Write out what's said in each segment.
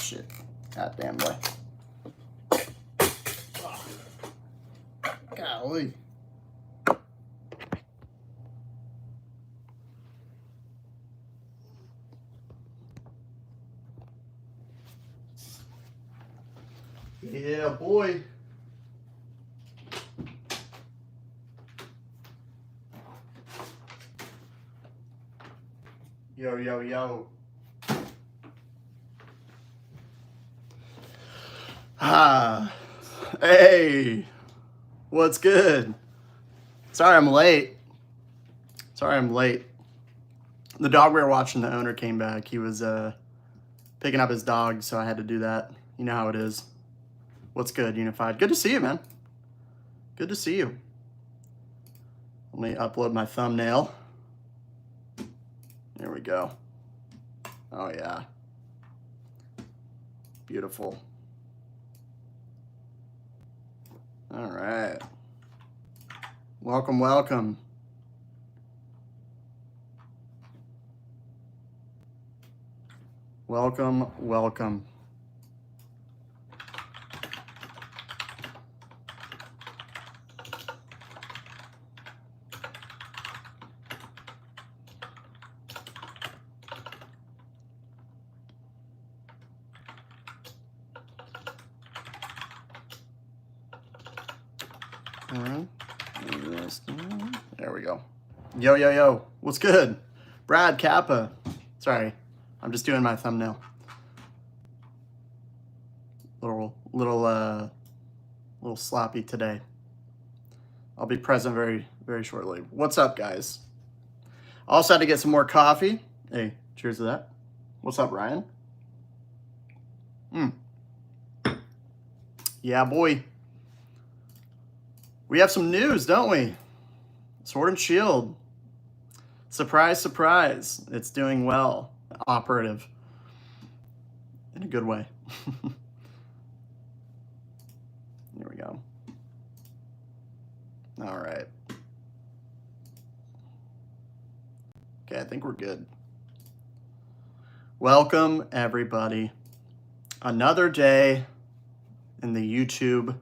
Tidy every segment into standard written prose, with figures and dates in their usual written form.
shit. Goddamn boy. Oh. Golly. Yeah, boy. Yo, yo, yo. Ah, hey, what's good? Sorry I'm late. The dog we were watching, the owner came back. He was picking up his dog, so I had to do that. You know how it is. What's good, Unified? Good to see you, man. Good to see you. Let me upload my thumbnail. There we go. Oh, yeah. Beautiful. All right. Welcome, welcome. Welcome, welcome. All right. There we go. Yo, yo, yo. What's good? Brad Kappa. Sorry. I'm just doing my thumbnail. Little sloppy today. I'll be present very, very shortly. What's up, guys? Also had to get some more coffee. Hey, cheers to that. What's up, Ryan? Yeah, boy. We have some news, don't we? Sword and Shield. Surprise, surprise. It's doing well. Operative. In a good way. Here we go. All right. Okay, I think we're good. Welcome, everybody. Another day in the YouTube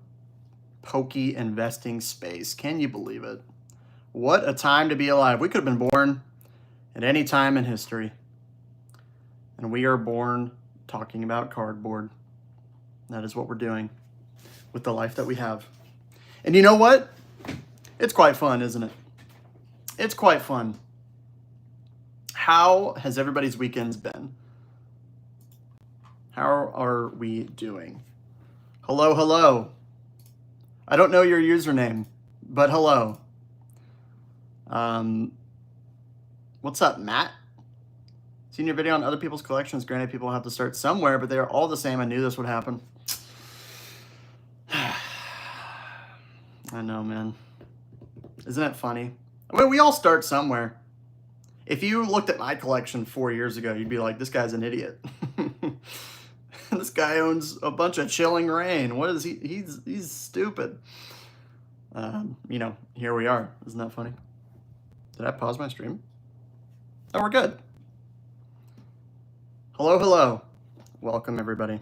pokey investing space. Can you believe it? What a time to be alive. We could have been born at any time in history. And we are born talking about cardboard. That is what we're doing with the life that we have. And you know what? It's quite fun, isn't it? It's quite fun. How has everybody's weekends been? How are we doing? Hello, hello. I don't know your username, but hello. What's up, Matt? Seen your video on other people's collections. Granted, people have to start somewhere, but they are all the same. I knew this would happen. I know, man. Isn't it funny? I mean, we all start somewhere. If you looked at my collection 4 years ago, you'd be like, this guy's an idiot. This guy owns a bunch of Chilling Reign. What is he? He's stupid. You know, here we are. Isn't that funny? Did I pause my stream? Oh, we're good. Hello, hello. Welcome, everybody.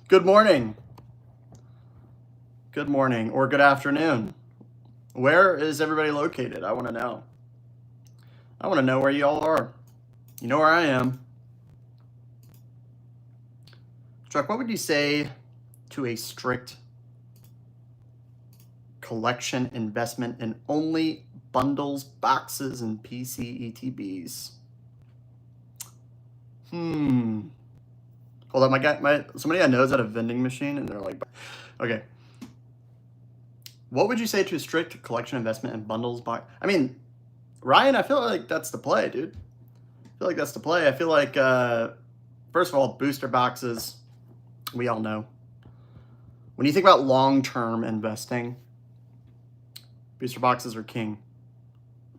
Good morning. Good morning or good afternoon. Where is everybody located? I want to know. I want to know where you all are. You know where I am. Chuck, what would you say to a strict collection investment in only bundles, boxes, and PC ETBs? Hold on, somebody I know is at a vending machine, and they're like, okay. What would you say to a strict collection investment in bundles, box? I mean, Ryan, I feel like that's the play, dude. I feel like that's the play. I feel like, first of all, booster boxes, we all know. When you think about long-term investing, booster boxes are king.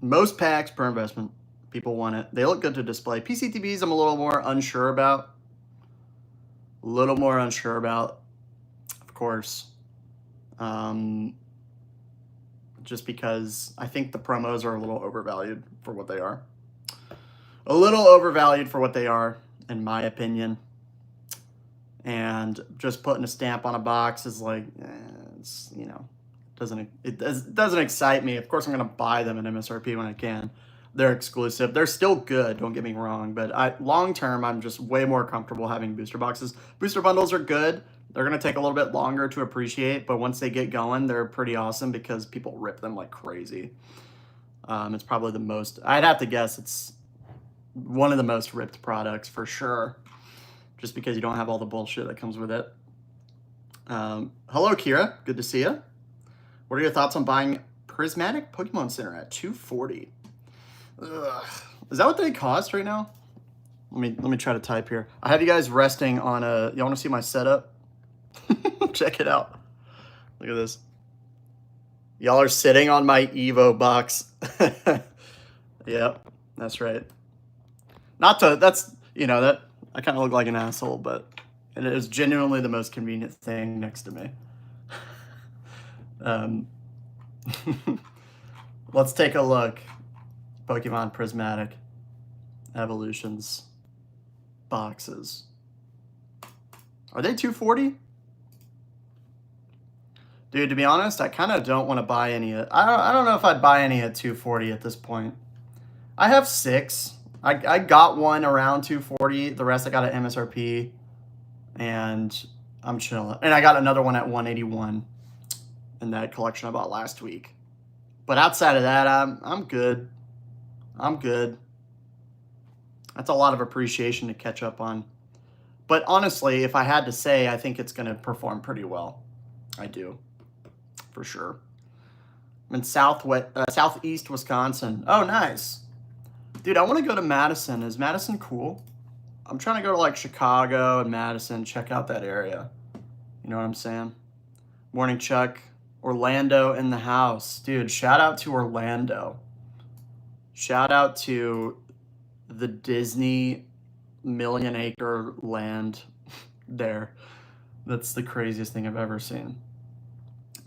Most packs per investment, people want it. They look good to display. PCTBs, I'm a little more unsure about. Of course. Just because I think the promos are a little overvalued for what they are. A little overvalued for what they are, in my opinion. and just putting a stamp on a box is like, it's, you know, it doesn't excite me. Of course, I'm gonna buy them at MSRP when I can. They're exclusive. They're still good, don't get me wrong, but long term, I'm just way more comfortable having booster boxes. Booster bundles are good. They're gonna take a little bit longer to appreciate, but once they get going, they're pretty awesome because people rip them like crazy. It's probably the most, I'd have to guess it's one of the most ripped products for sure, just because you don't have all the bullshit that comes with it. Hello, Kira. Good to see you. What are your thoughts on buying Prismatic Pokemon Center at $240? Ugh. Is that what they cost right now? Let me try to type here. I have you guys resting on a, you want to see my setup? Check it out. Look at this. Y'all are sitting on my Evo box. Yep, that's right. Not to, that's, you know, that I kind of look like an asshole, but it is genuinely the most convenient thing next to me. Let's take a look. Pokemon Prismatic Evolutions boxes. Are they $240? Dude, to be honest, I kind of don't want to buy any. I don't know if I'd buy any at $240 at this point. I have 6. I got one around $240. The rest I got at MSRP, and I'm chilling. And I got another one at $181 in that collection I bought last week. But outside of that, I'm good. I'm good. That's a lot of appreciation to catch up on. But honestly, if I had to say, I think it's going to perform pretty well. I do, for sure. I'm in southeast Wisconsin. Oh, nice. Dude, I want to go to Madison. Is Madison cool? I'm trying to go to like Chicago and Madison, check out that area. You know what I'm saying? Morning, Chuck. Orlando in the house. Dude, shout out to Orlando. Shout out to the Disney million-acre land there. That's the craziest thing I've ever seen.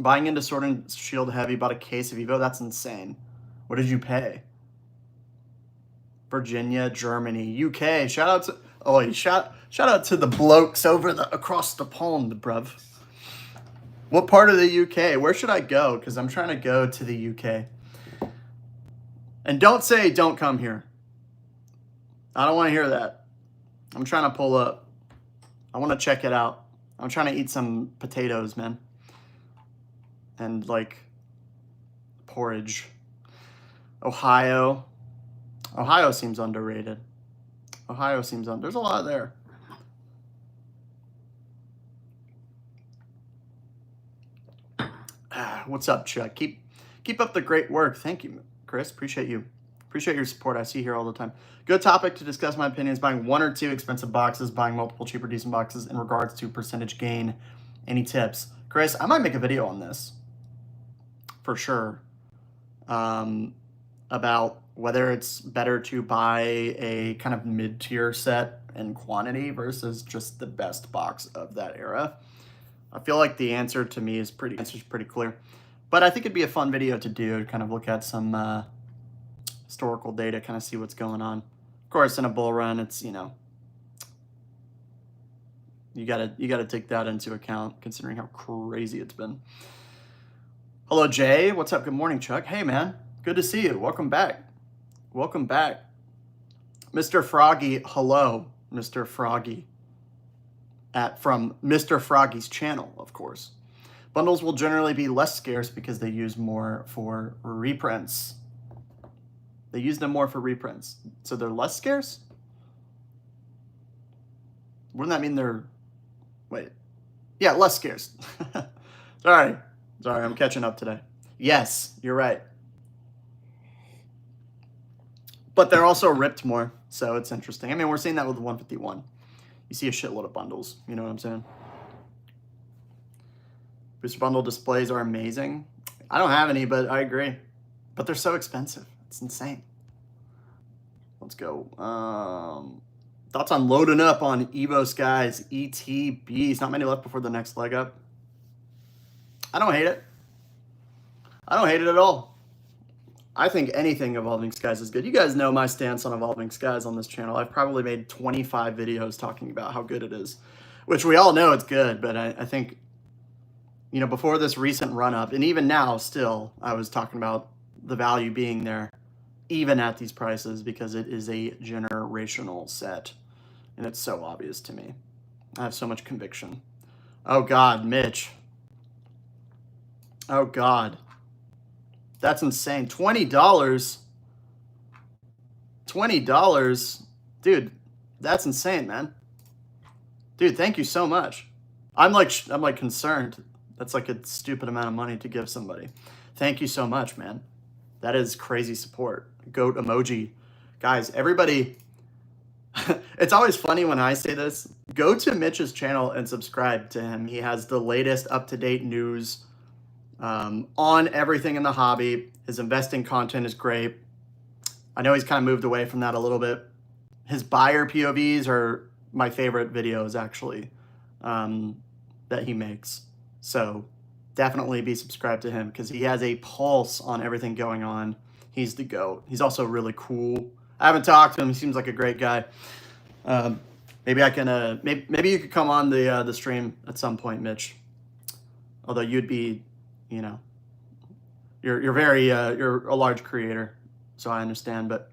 Buying into Sword and Shield Heavy, bought a case of Evo. That's insane. What did you pay? Virginia, Germany, UK. Shout out to shout out to the blokes over across the pond, bruv. What part of the UK? Where should I go? Because I'm trying to go to the UK. And don't say don't come here. I don't want to hear that. I'm trying to pull up. I want to check it out. I'm trying to eat some potatoes, man. And like porridge. Ohio. Ohio seems underrated. Ohio seems there's a lot there. What's up, Chuck? Keep up the great work. Thank you, Chris. Appreciate you. Appreciate your support. I see you here all the time. Good topic to discuss my opinions. Buying 1 or 2 expensive boxes, buying multiple cheaper, decent boxes in regards to percentage gain. Any tips? Chris, I might make a video on this. For sure. About whether it's better to buy a kind of mid-tier set in quantity versus just the best box of that era. I feel like the answer to me is pretty clear. But I think it'd be a fun video to do, to kind of look at some historical data, kind of see what's going on. Of course, in a bull run, it's, you know, you gotta take that into account, considering how crazy it's been. Hello, Jay. What's up? Good morning, Chuck. Hey, man. Good to see you. Welcome back. Welcome back. Mr. Froggy, hello, Mr. Froggy. From Mr. Froggy's channel, of course. Bundles will generally be less scarce because they use more for reprints. They use them more for reprints. So they're less scarce? Wouldn't that mean they're... Wait. Yeah, less scarce. Sorry, I'm catching up today. Yes, you're right. But they're also ripped more, so it's interesting. I mean, we're seeing that with the 151. You see a shitload of bundles, you know what I'm saying? Booster bundle displays are amazing. I don't have any, but I agree. But they're so expensive. It's insane. Let's go. Thoughts on loading up on Evo Skies ETBs. Not many left before the next leg up. I don't hate it. I don't hate it at all. I think anything Evolving Skies is good. You guys know my stance on Evolving Skies on this channel. I've probably made 25 videos talking about how good it is. which we all know it's good, but I think, you know, before this recent run up, and even now still, I was talking about the value being there, even at these prices, because it is a generational set, and it's so obvious to me. I have so much conviction. Oh God, Mitch. Oh God. That's insane. $20. $20. Dude, that's insane, man. Dude, thank you so much. I'm like concerned. That's like a stupid amount of money to give somebody. Thank you so much, man. That is crazy support. Goat emoji. Guys, everybody, it's always funny when I say this. Go to Mitch's channel and subscribe to him. He has the latest up-to-date news on everything in the hobby. His investing content is great. I know he's kind of moved away from that a little bit. His buyer POVs are my favorite videos, actually, that he makes. So definitely be subscribed to him because he has a pulse on everything going on. He's the GOAT. He's also really cool. I haven't talked to him. He seems like a great guy. Maybe I can. Maybe you could come on the stream at some point, Mitch. Although you'd be, you know, you're a large creator, so I understand. But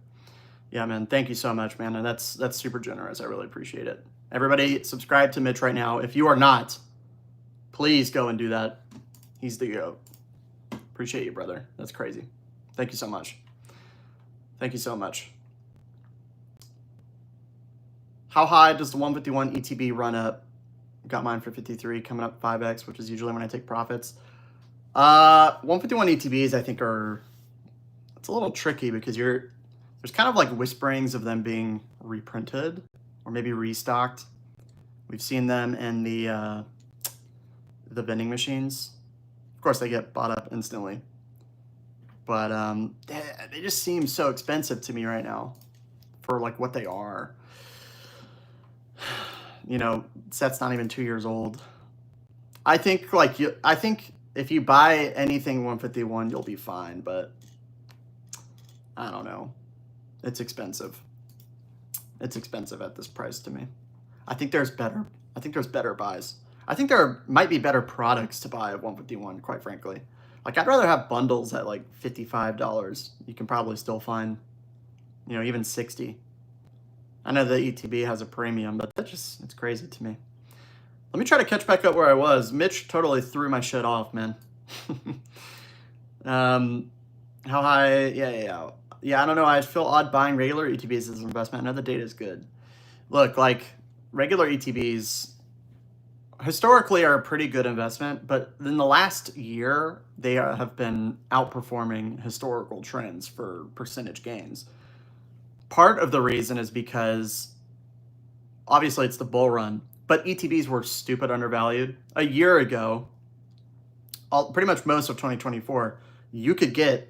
yeah, man, thank you so much, man, and that's super generous. I really appreciate it. Everybody, subscribe to Mitch right now. If you are not, please go and do that. He's the GOAT. Appreciate you, brother. That's crazy. Thank you so much. Thank you so much. How high does the 151 ETB run up? Got mine for 53, coming up 5x, which is usually when I take profits. 151 ETBs, I think, it's a little tricky because there's kind of like whisperings of them being reprinted or maybe restocked. We've seen them in the vending machines. Of course, they get bought up instantly. But they just seem so expensive to me right now for like what they are. You know, set's not even 2 years old. I think if you buy anything 151, you'll be fine, but I don't know. It's expensive. It's expensive at this price to me. I think there's better buys. I think there might be better products to buy at 151, quite frankly. Like, I'd rather have bundles at like $55. You can probably still find, you know, even 60. I know the ETB has a premium, but it's crazy to me. Let me try to catch back up where I was. Mitch totally threw my shit off, man. How high? Yeah, I don't know. I feel odd buying regular ETBs as an investment. I know the data is good. Look, like, regular ETBs historically are a pretty good investment, but in the last year, they have been outperforming historical trends for percentage gains. Part of the reason is because, obviously, it's the bull run, but ETBs were stupid undervalued. A year ago, pretty much most of 2024, you could get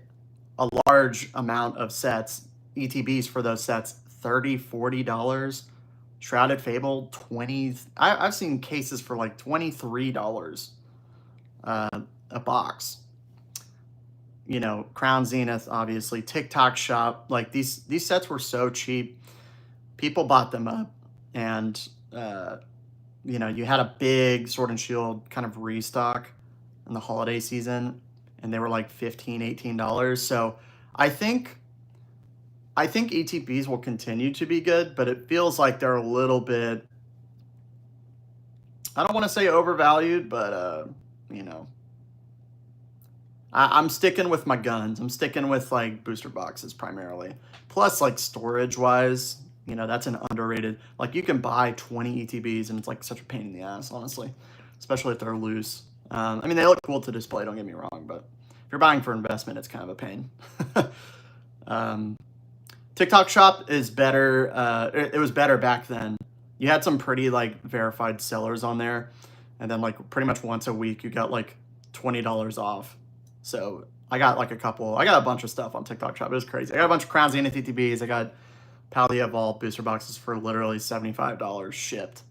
a large amount of sets, ETBs for those sets, $30, $40. Shrouded Fable, $20. I've seen cases for like $23 a box. You know, Crown Zenith, obviously, TikTok Shop. Like, these sets were so cheap. People bought them up. And, you know, you had a big Sword and Shield kind of restock in the holiday season. And they were like $15, $18. So I think ETBs will continue to be good, but it feels like they're a little bit, I don't want to say overvalued, but, you know, I'm sticking with my guns. I'm sticking with like booster boxes primarily. Plus, like, storage-wise, you know, that's an underrated, like, you can buy 20 ETBs and it's like such a pain in the ass, honestly, especially if they're loose. I mean, they look cool to display, don't get me wrong, but if you're buying for investment, it's kind of a pain. TikTok Shop is better. It was better back then. You had some pretty like verified sellers on there, and then like pretty much once a week you got like $20 off. So I got like a bunch of stuff on TikTok Shop. It was crazy. I got a bunch of Crown Zenith ETBs. I got Palia Vault booster boxes for literally $75 shipped,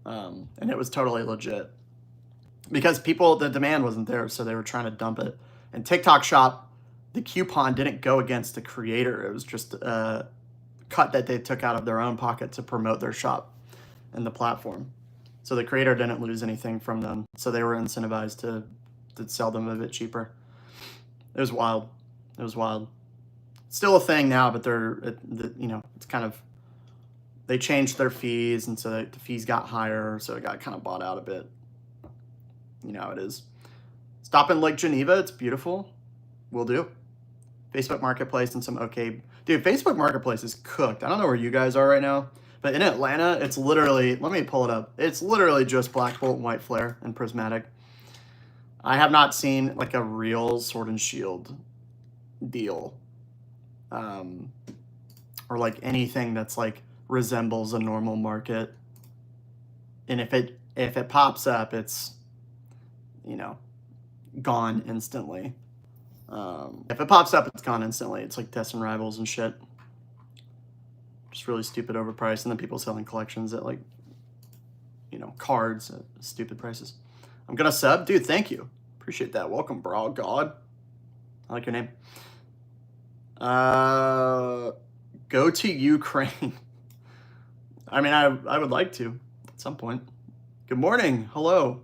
and it was totally legit because the demand wasn't there, so they were trying to dump it. And TikTok Shop, the coupon didn't go against the creator. It was just cut that they took out of their own pocket to promote their shop and the platform. So the creator didn't lose anything from them. So they were incentivized to sell them a bit cheaper. It was wild. It was wild. Still a thing now, but it's kind of, they changed their fees, and so the fees got higher, so it got kind of bought out a bit. You know how it is. Stop in Lake Geneva. It's beautiful. Will do. Facebook Marketplace and some okay. Dude, Facebook Marketplace is cooked. I don't know where you guys are right now, but in Atlanta, it's literally, let me pull it up. It's literally just Black Bolt and White Flare and Prismatic. I have not seen like a real Sword and Shield deal. Or like anything that's like resembles a normal market. And if it pops up, it's, you know, gone instantly. If it pops up, it's gone instantly. It's like Destin Rivals and shit. Just really stupid overpriced. And then people selling collections at like, you know, cards at stupid prices. I'm gonna sub. Dude, thank you. Appreciate that. Welcome, bro. God. I like your name. Go to Ukraine. I mean, I would like to at some point. Good morning. Hello.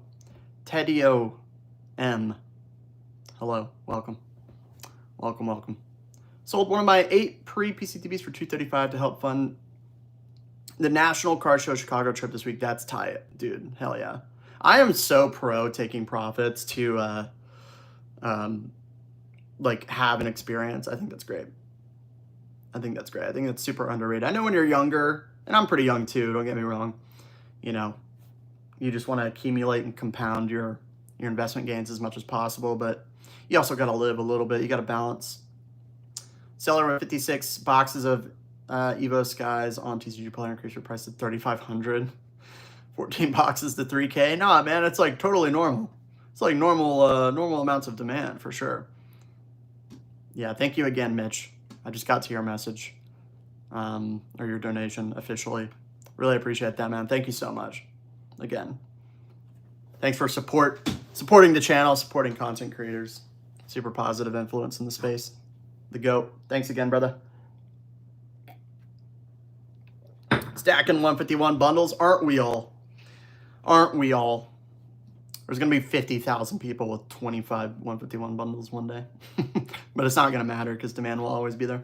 Tedio M. Hello. Welcome. Welcome, welcome. Sold one of my 8 pre-PCTBs for $235 to help fund the National Car Show Chicago trip this week. That's tight, dude. Hell yeah. I am so pro taking profits to like have an experience. I think that's great. I think that's great. I think that's super underrated. I know when you're younger, and I'm pretty young too, don't get me wrong, you know, you just want to accumulate and compound your investment gains as much as possible, but you also got to live a little bit. You got to balance. Seller with 56 boxes of Evo Skies on TCG Player, increase your price to $3,500. 14 boxes to $3K. Nah, man, it's like totally normal. It's like normal amounts of demand for sure. Yeah, thank you again, Mitch. I just got to your message, or your donation officially. Really appreciate that, man. Thank you so much. Again, thanks for supporting the channel, supporting content creators. Super positive influence in the space. The GOAT. Thanks again, brother. Stacking 151 bundles. Aren't we all? Aren't we all? There's going to be 50,000 people with 25 151 bundles one day. But it's not going to matter because demand will always be there.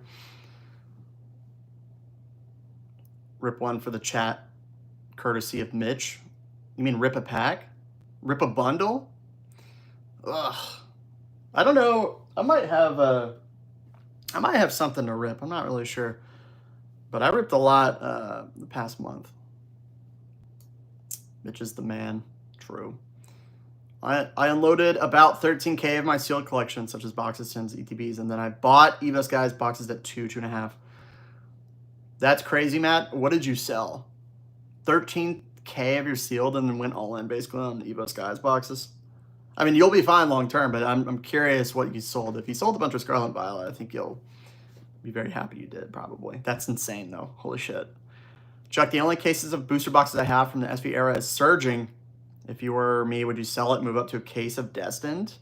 Rip one for the chat, courtesy of Mitch. You mean rip a pack? Rip a bundle? Ugh. I don't know. I might have something to rip. I'm not really sure. But I ripped a lot the past month. Mitch is the man. True. I unloaded about 13K of my sealed collection, such as boxes, tins, ETBs, and then I bought Evo Skies boxes at 2.5. That's crazy, Matt. What did you sell? 13K of your sealed and then went all in basically on Evo Skies boxes? I mean, you'll be fine long term, but I'm curious what you sold. If you sold a bunch of Scarlet Violet, I think you'll be very happy you did, probably. That's insane, though. Holy shit. Chuck, the only cases of booster boxes I have from the SV era is Surging. If you were me, would you sell it, move up to a case of Destined?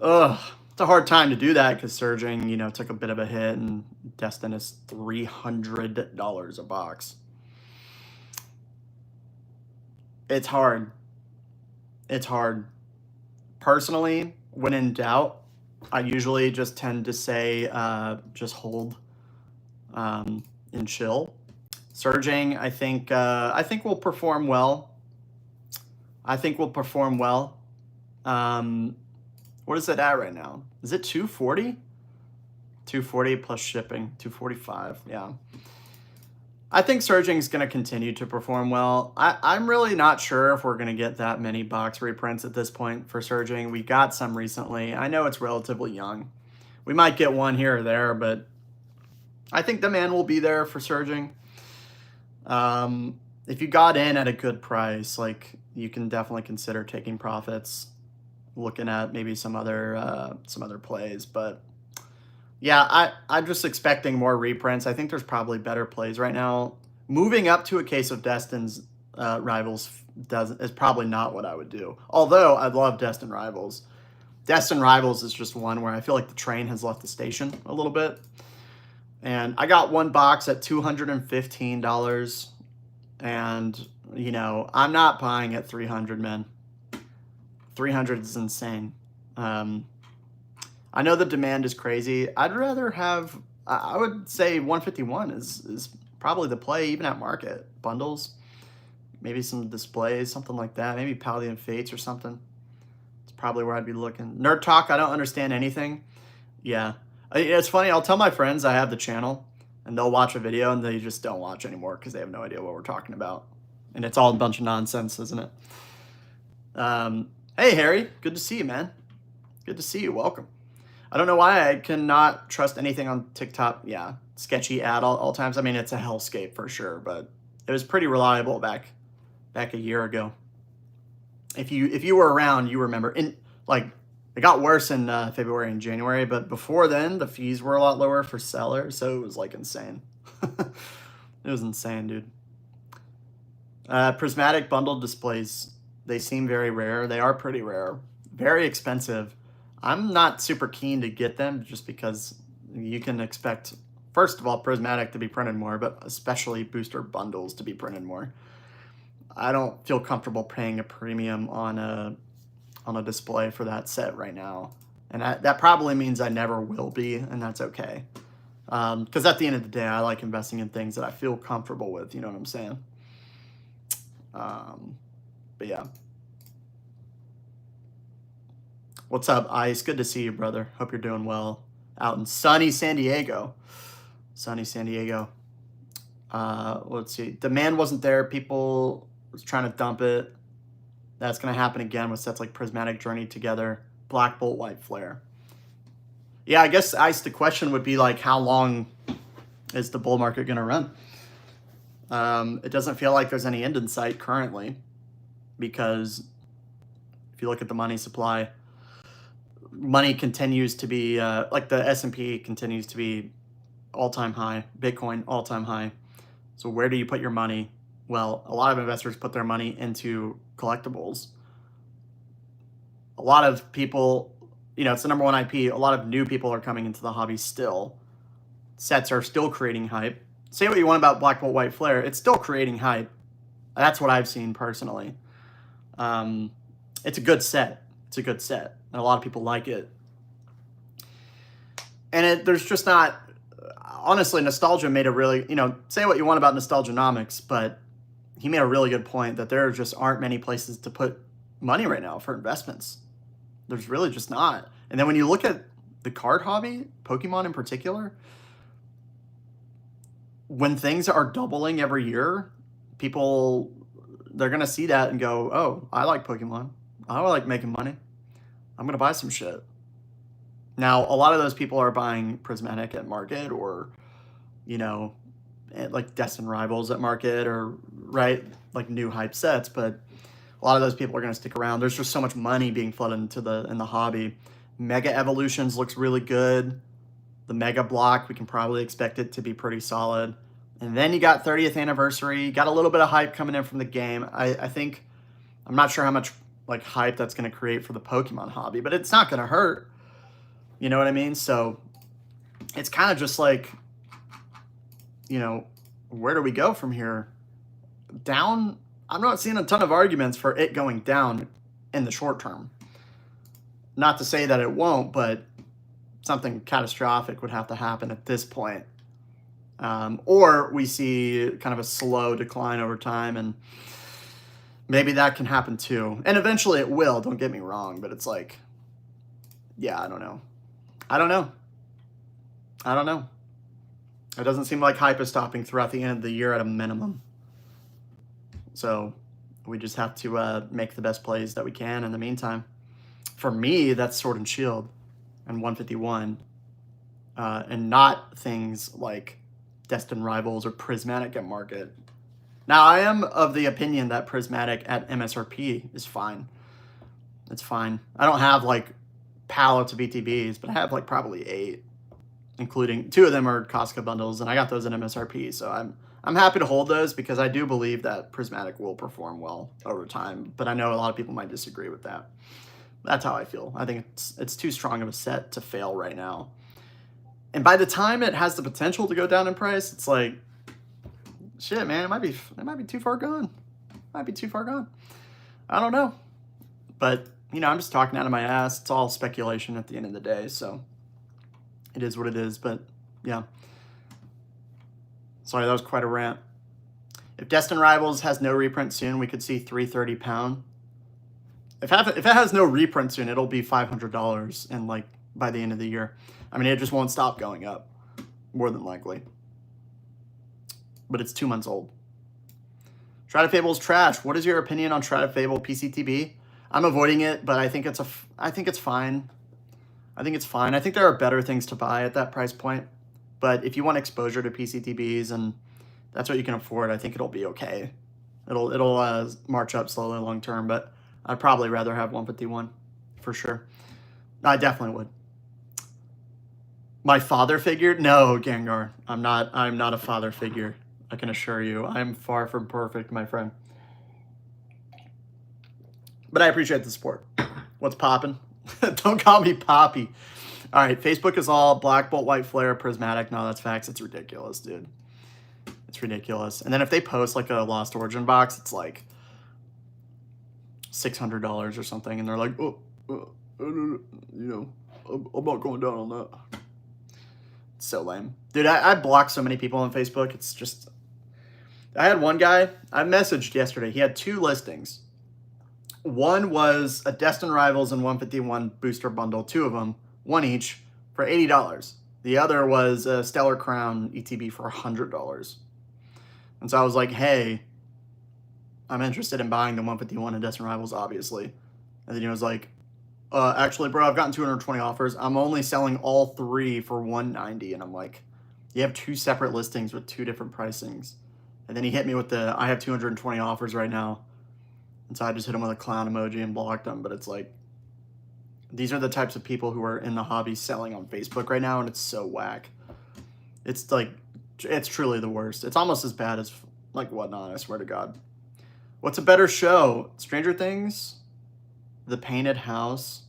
Ugh. It's a hard time to do that because Surging, you know, took a bit of a hit, and Destined is $300 a box. It's hard. It's hard. Personally, when in doubt, I usually just tend to say just hold and chill. Surging, I think will perform well. I think will perform well. What is it at right now? Is it 240? 240 plus shipping, 245. Yeah. I think Surging is going to continue to perform well. I'm really not sure if we're going to get that many box reprints at this point for Surging. We got some recently. I know it's relatively young. We might get one here or there, but I think demand will be there for Surging. If you got in at a good price, like, you can definitely consider taking profits, looking at maybe some other plays. But yeah, I'm just expecting more reprints. I think there's probably better plays right now. Moving up to a case of Destin's Rivals is probably not what I would do. Although I love Destin Rivals. Destin Rivals is just one where I feel like the train has left the station a little bit. And I got one box at $215. And, you know, I'm not buying at 300, man. 300 is insane. I know the demand is crazy. I'd rather have, I would say 151 is probably the play, even at market. Bundles, maybe some displays, something like that. Maybe Paladin Fates or something. It's probably where I'd be looking. Nerd Talk, I don't understand anything. Yeah. It's funny, I'll tell my friends I have the channel, and they'll watch a video, and they just don't watch anymore because they have no idea what we're talking about. And it's all a bunch of nonsense, isn't it? Hey, Harry. Good to see you, man. Good to see you. Welcome. I don't know why I cannot trust anything on TikTok. Yeah, sketchy ad all times. I mean, it's a hellscape for sure, but it was pretty reliable back a year ago. If you were around, you remember. In like, it got worse in February and January, but before then, the fees were a lot lower for sellers, so it was like insane. It was insane, dude. Prismatic bundled displays, they seem very rare. They are pretty rare. Very expensive. I'm not super keen to get them just because you can expect, first of all, prismatic to be printed more, but especially booster bundles to be printed more. I don't feel comfortable paying a premium on a display for that set right now. And that probably means I never will be, and that's okay. Because at the end of the day, I like investing in things that I feel comfortable with, you know what I'm saying? But yeah. What's up, Ice? Good to see you, brother. Hope you're doing well out in sunny San Diego. Sunny San Diego. Let's see. Demand wasn't there. People was trying to dump it. That's going to happen again with sets like Prismatic Journey Together, Black Bolt, White Flare. Yeah, I guess, Ice, the question would be like, how long is the bull market going to run? It doesn't feel like there's any end in sight currently, because if you look at the money supply, money continues to be, like the S&P continues to be all-time high, Bitcoin all-time high. So where do you put your money? Well, a lot of investors put their money into collectibles. A lot of people, you know, it's the #1 IP. A lot of new people are coming into the hobby still. Sets are still creating hype. Say what you want about Black Bolt, White Flare, it's still creating hype. That's what I've seen personally. It's a good set. It's a good set. And a lot of people like it. And there's just not, honestly, Nostalgia made a really, you know, say what you want about Nostalgianomics, but he made a really good point that there just aren't many places to put money right now for investments. There's really just not. And then when you look at the card hobby, Pokemon in particular, when things are doubling every year, people, they're going to see that and go, oh, I like Pokemon. I like making money. I'm going to buy some shit. Now, a lot of those people are buying Prismatic at market, or, you know, like Destined Rivals at market, or, right, like new hype sets, but a lot of those people are going to stick around. There's just so much money being flooded into in the hobby. Mega Evolutions looks really good. The Mega Block, we can probably expect it to be pretty solid. And then you got 30th anniversary, got a little bit of hype coming in from the game. I think, I'm not sure how much like hype that's going to create for the Pokemon hobby, but it's not going to hurt. You know what I mean? So it's kind of just like, you know, where do we go from here? Down, I'm not seeing a ton of arguments for it going down in the short term. Not to say that it won't, but something catastrophic would have to happen at this point. Or we see kind of a slow decline over time, and maybe that can happen too. And eventually it will, don't get me wrong, but it's like, yeah, I don't know. It doesn't seem like hype is stopping throughout the end of the year at a minimum. So we just have to make the best plays that we can in the meantime. For me, that's Sword and Shield and 151, and not things like Destined Rivals or Prismatic at market. Now, I am of the opinion that Prismatic at MSRP is fine. It's fine. I don't have like pallets of ETBs, but I have like probably 8, including 2 of them are Costco bundles, and I got those at MSRP. So I'm happy to hold those because I do believe that Prismatic will perform well over time. But I know a lot of people might disagree with that. That's how I feel. I think it's too strong of a set to fail right now. And by the time it has the potential to go down in price, it's like, shit, man, it might be too far gone. might be too far gone. I don't know. But, you know, I'm just talking out of my ass. It's all speculation at the end of the day, so it is what it is. But, yeah. Sorry, that was quite a rant. If Destined Rivals has no reprint soon, we could see £330. If it has no reprint soon, it'll be $500 and like by the end of the year. I mean, it just won't stop going up, more than likely. But it's 2 months old. Shroud of Fable is trash. What is your opinion on Shroud of Fable PCTB? I'm avoiding it, but I think it's fine. I think it's fine. I think there are better things to buy at that price point. But if you want exposure to PCTBs and that's what you can afford, I think it'll be okay. It'll march up slowly long term, but I'd probably rather have 151 for sure. I definitely would. My father figure? No, Gengar. I'm not a father figure. I can assure you. I'm far from perfect, my friend. But I appreciate the support. What's popping? Don't call me Poppy. All right, Facebook is all Black Bolt, White Flare, Prismatic. No, that's facts. It's ridiculous, dude. It's ridiculous. And then if they post like a Lost Origin box, it's like $600 or something. And they're like, you know, I'm not going down on that. It's so lame. Dude, I blocked so many people on Facebook. It's just... I had one guy, I messaged yesterday. He had 2 listings. One was a Destined Rivals and 151 booster bundle, 2 of them, 1 each, for $80. The other was a Stellar Crown ETB for $100. And so I was like, hey, I'm interested in buying the 151 and Destined Rivals, obviously. And then he was like, actually, bro, I've gotten 220 offers. I'm only selling all 3 for $190. And I'm like, you have 2 separate listings with 2 different pricings. And then he hit me with the, I have 220 offers right now. And so I just hit him with a clown emoji and blocked him. But it's like, these are the types of people who are in the hobby selling on Facebook right now. And it's so whack. It's like, it's truly the worst. It's almost as bad as like Whatnot, I swear to God. What's a better show? Stranger Things, The Painted House,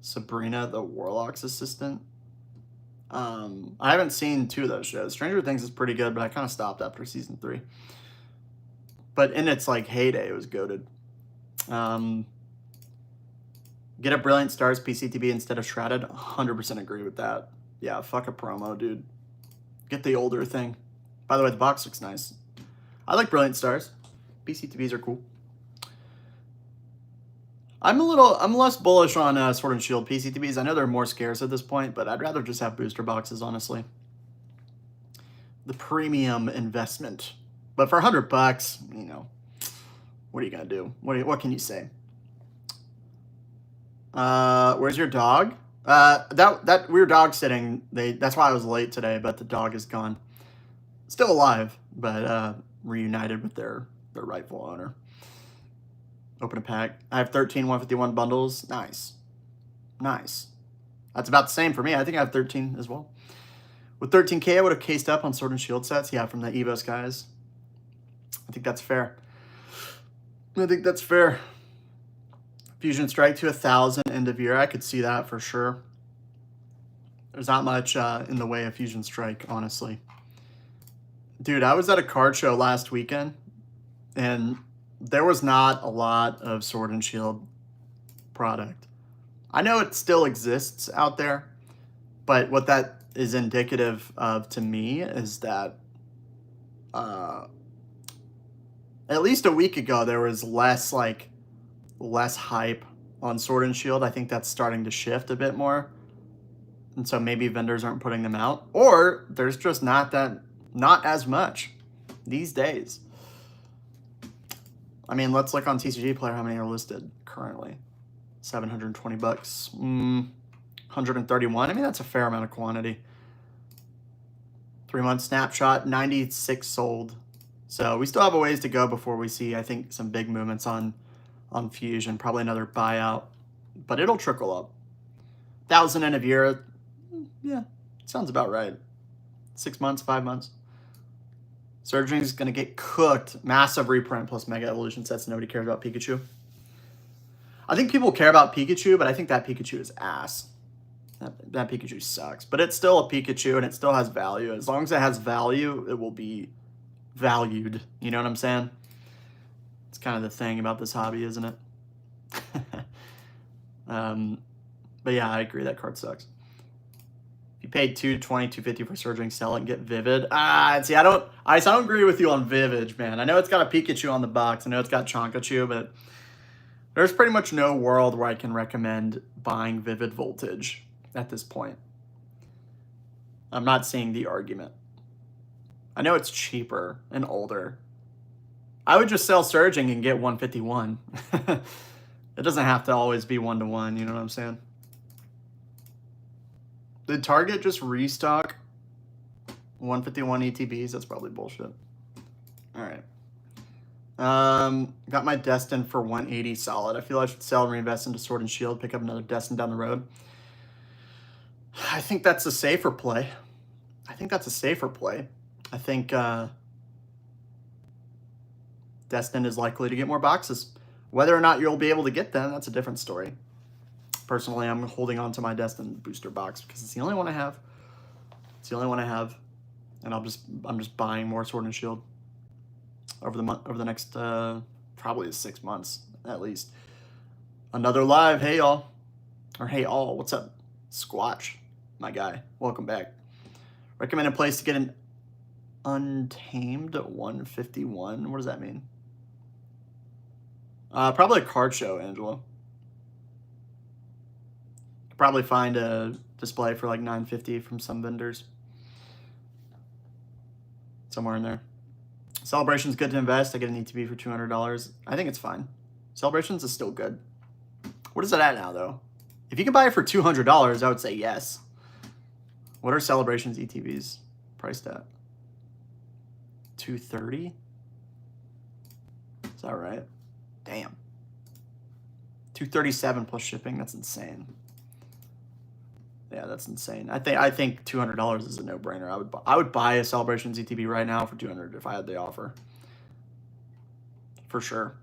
Sabrina the Warlock's Assistant. I haven't seen 2 of those shows. Stranger Things is pretty good, but I kind of stopped after season 3. But in its like heyday, it was goated. Get a Brilliant Stars PCTB instead of Shrouded. 100% agree with that. Yeah, fuck a promo, dude. Get the older thing. By the way, the box looks nice. I like Brilliant Stars. PCTBs are cool. I'm less bullish on Sword and Shield PCTBs. I know they're more scarce at this point, but I'd rather just have booster boxes, honestly. The premium investment. But for $100, you know, what are you gonna do? What can you say? Where's your dog? That we were dog sitting. That's why I was late today, but the dog is gone. Still alive, but reunited with their rightful owner. Open a pack. I have 13 151 bundles. Nice. Nice. That's about the same for me. I think I have 13 as well. With 13K, I would have cased up on Sword and Shield sets. Yeah, from the Evos guys. I think that's fair. I think that's fair. Fusion Strike to 1,000 end of year. I could see that for sure. There's not much in the way of Fusion Strike, honestly. Dude, I was at a card show last weekend, and there was not a lot of Sword and Shield product. I know it still exists out there, but what that is indicative of to me is that at least a week ago, there was less hype on Sword and Shield. I think that's starting to shift a bit more. And so maybe vendors aren't putting them out, or there's just not as much these days. I mean, let's look on TCG Player how many are listed currently. 720 bucks. 131. I mean, that's a fair amount of quantity. 3-month snapshot, 96 sold. So we still have a ways to go before we see, I think, some big movements on Fusion. Probably another buyout, but it'll trickle up. 1,000 end of year. Yeah, sounds about right. 6 months, 5 months. Surging is going to get cooked. Massive reprint plus Mega Evolution sets. Nobody cares about Pikachu. I think people care about Pikachu, but I think that Pikachu is ass. That Pikachu sucks. But it's still a Pikachu, and it still has value. As long as it has value, it will be valued. You know what I'm saying? It's kind of the thing about this hobby, isn't it? But yeah, I agree. That card sucks. If you paid $220, $250 for Surging, sell it and get Vivid. See, I don't agree with you on Vivid, man. I know it's got a Pikachu on the box. I know it's got Chonkachu, but there's pretty much no world where I can recommend buying Vivid Voltage at this point. I'm not seeing the argument. I know it's cheaper and older. I would just sell Surging and get 151. It doesn't have to always be 1-to-1, you know what I'm saying? Did Target just restock 151 ETBs? That's probably bullshit. All right. Got my Destin for 180 solid. I feel I should sell and reinvest into Sword and Shield, pick up another Destin down the road. I think that's a safer play. I think Destin is likely to get more boxes. Whether or not you'll be able to get them, that's a different story. Personally, I'm holding on to my Destin booster box because it's the only one I have. And I'm just buying more Sword and Shield over the next probably 6 months at least. Another live, hey y'all, or hey all, what's up? Squatch, my guy, welcome back. Recommended place to get an Untamed 151. What does that mean? Probably a card show, Angela. Could probably find a display for like $9.50 from some vendors. Somewhere in there. Celebration's good to invest. I get an ETB for $200. I think it's fine. Celebrations is still good. What is it at now, though? If you can buy it for $200, I would say yes. What are Celebrations ETBs priced at? $230? Is that right? Damn. $237 plus shipping. That's insane. Yeah, that's insane. I think $200 is a no-brainer. I would buy a Celebrations ETB right now for $200 if I had the offer. For sure.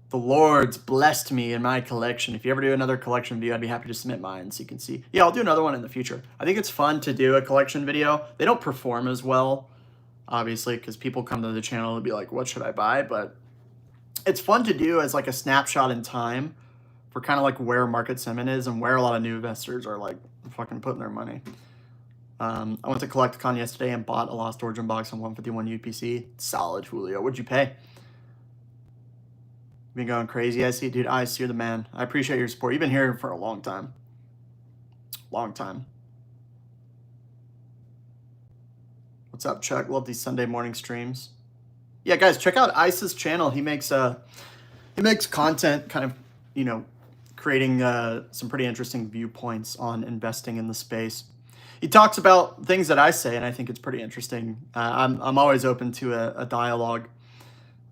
The Lord's blessed me in my collection. If you ever do another collection video, I'd be happy to submit mine so you can see. Yeah, I'll do another one in the future. I think it's fun to do a collection video. They don't perform as well, obviously, because people come to the channel and be like, what should I buy? But it's fun to do as like a snapshot in time for kind of like where market sentiment is and where a lot of new investors are like fucking putting their money. I went to Collecticon yesterday and bought a Lost Origin box on 151 UPC. Solid, Julio. What'd you pay? Been going crazy. I see, dude. I see, you're the man. I appreciate your support. You've been here for a long time. Long time. What's up, Chuck? Love these Sunday morning streams. Yeah, guys, check out Ice's channel. He makes content, kind of, you know, creating some pretty interesting viewpoints on investing in the space. He talks about things that I say, and I think it's pretty interesting. I'm always open to a dialogue.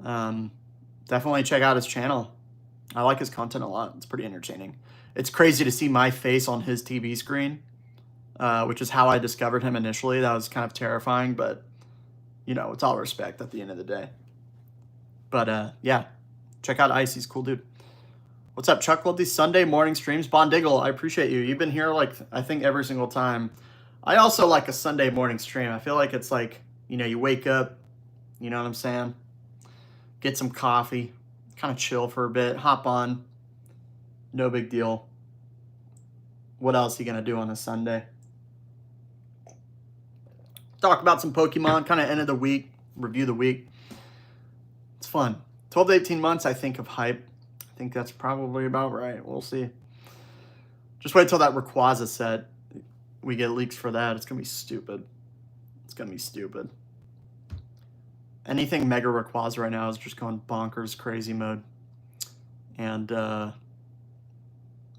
Definitely check out his channel. I like his content a lot. It's pretty entertaining. It's crazy to see my face on his TV screen, which is how I discovered him initially. That was kind of terrifying, but, you know, it's all respect at the end of the day. But, yeah, check out Ice. He's a cool dude. What's up, Chuck? Love these Sunday morning streams. Bondiggle, I appreciate you. You've been here, like, I think every single time. I also like a Sunday morning stream. I feel like it's like, you know, you wake up, you know what I'm saying? Get some coffee, kind of chill for a bit, hop on, no big deal. What else are you going to do on a Sunday? Talk about some Pokemon, kind of end of the week, review the week. It's fun. 12 to 18 months, I think, of hype. I think that's probably about right. We'll see. Just wait till that Rayquaza set. We get leaks for that. It's going to be stupid. It's going to be stupid. Anything Mega Rayquaza right now is just going bonkers crazy mode. And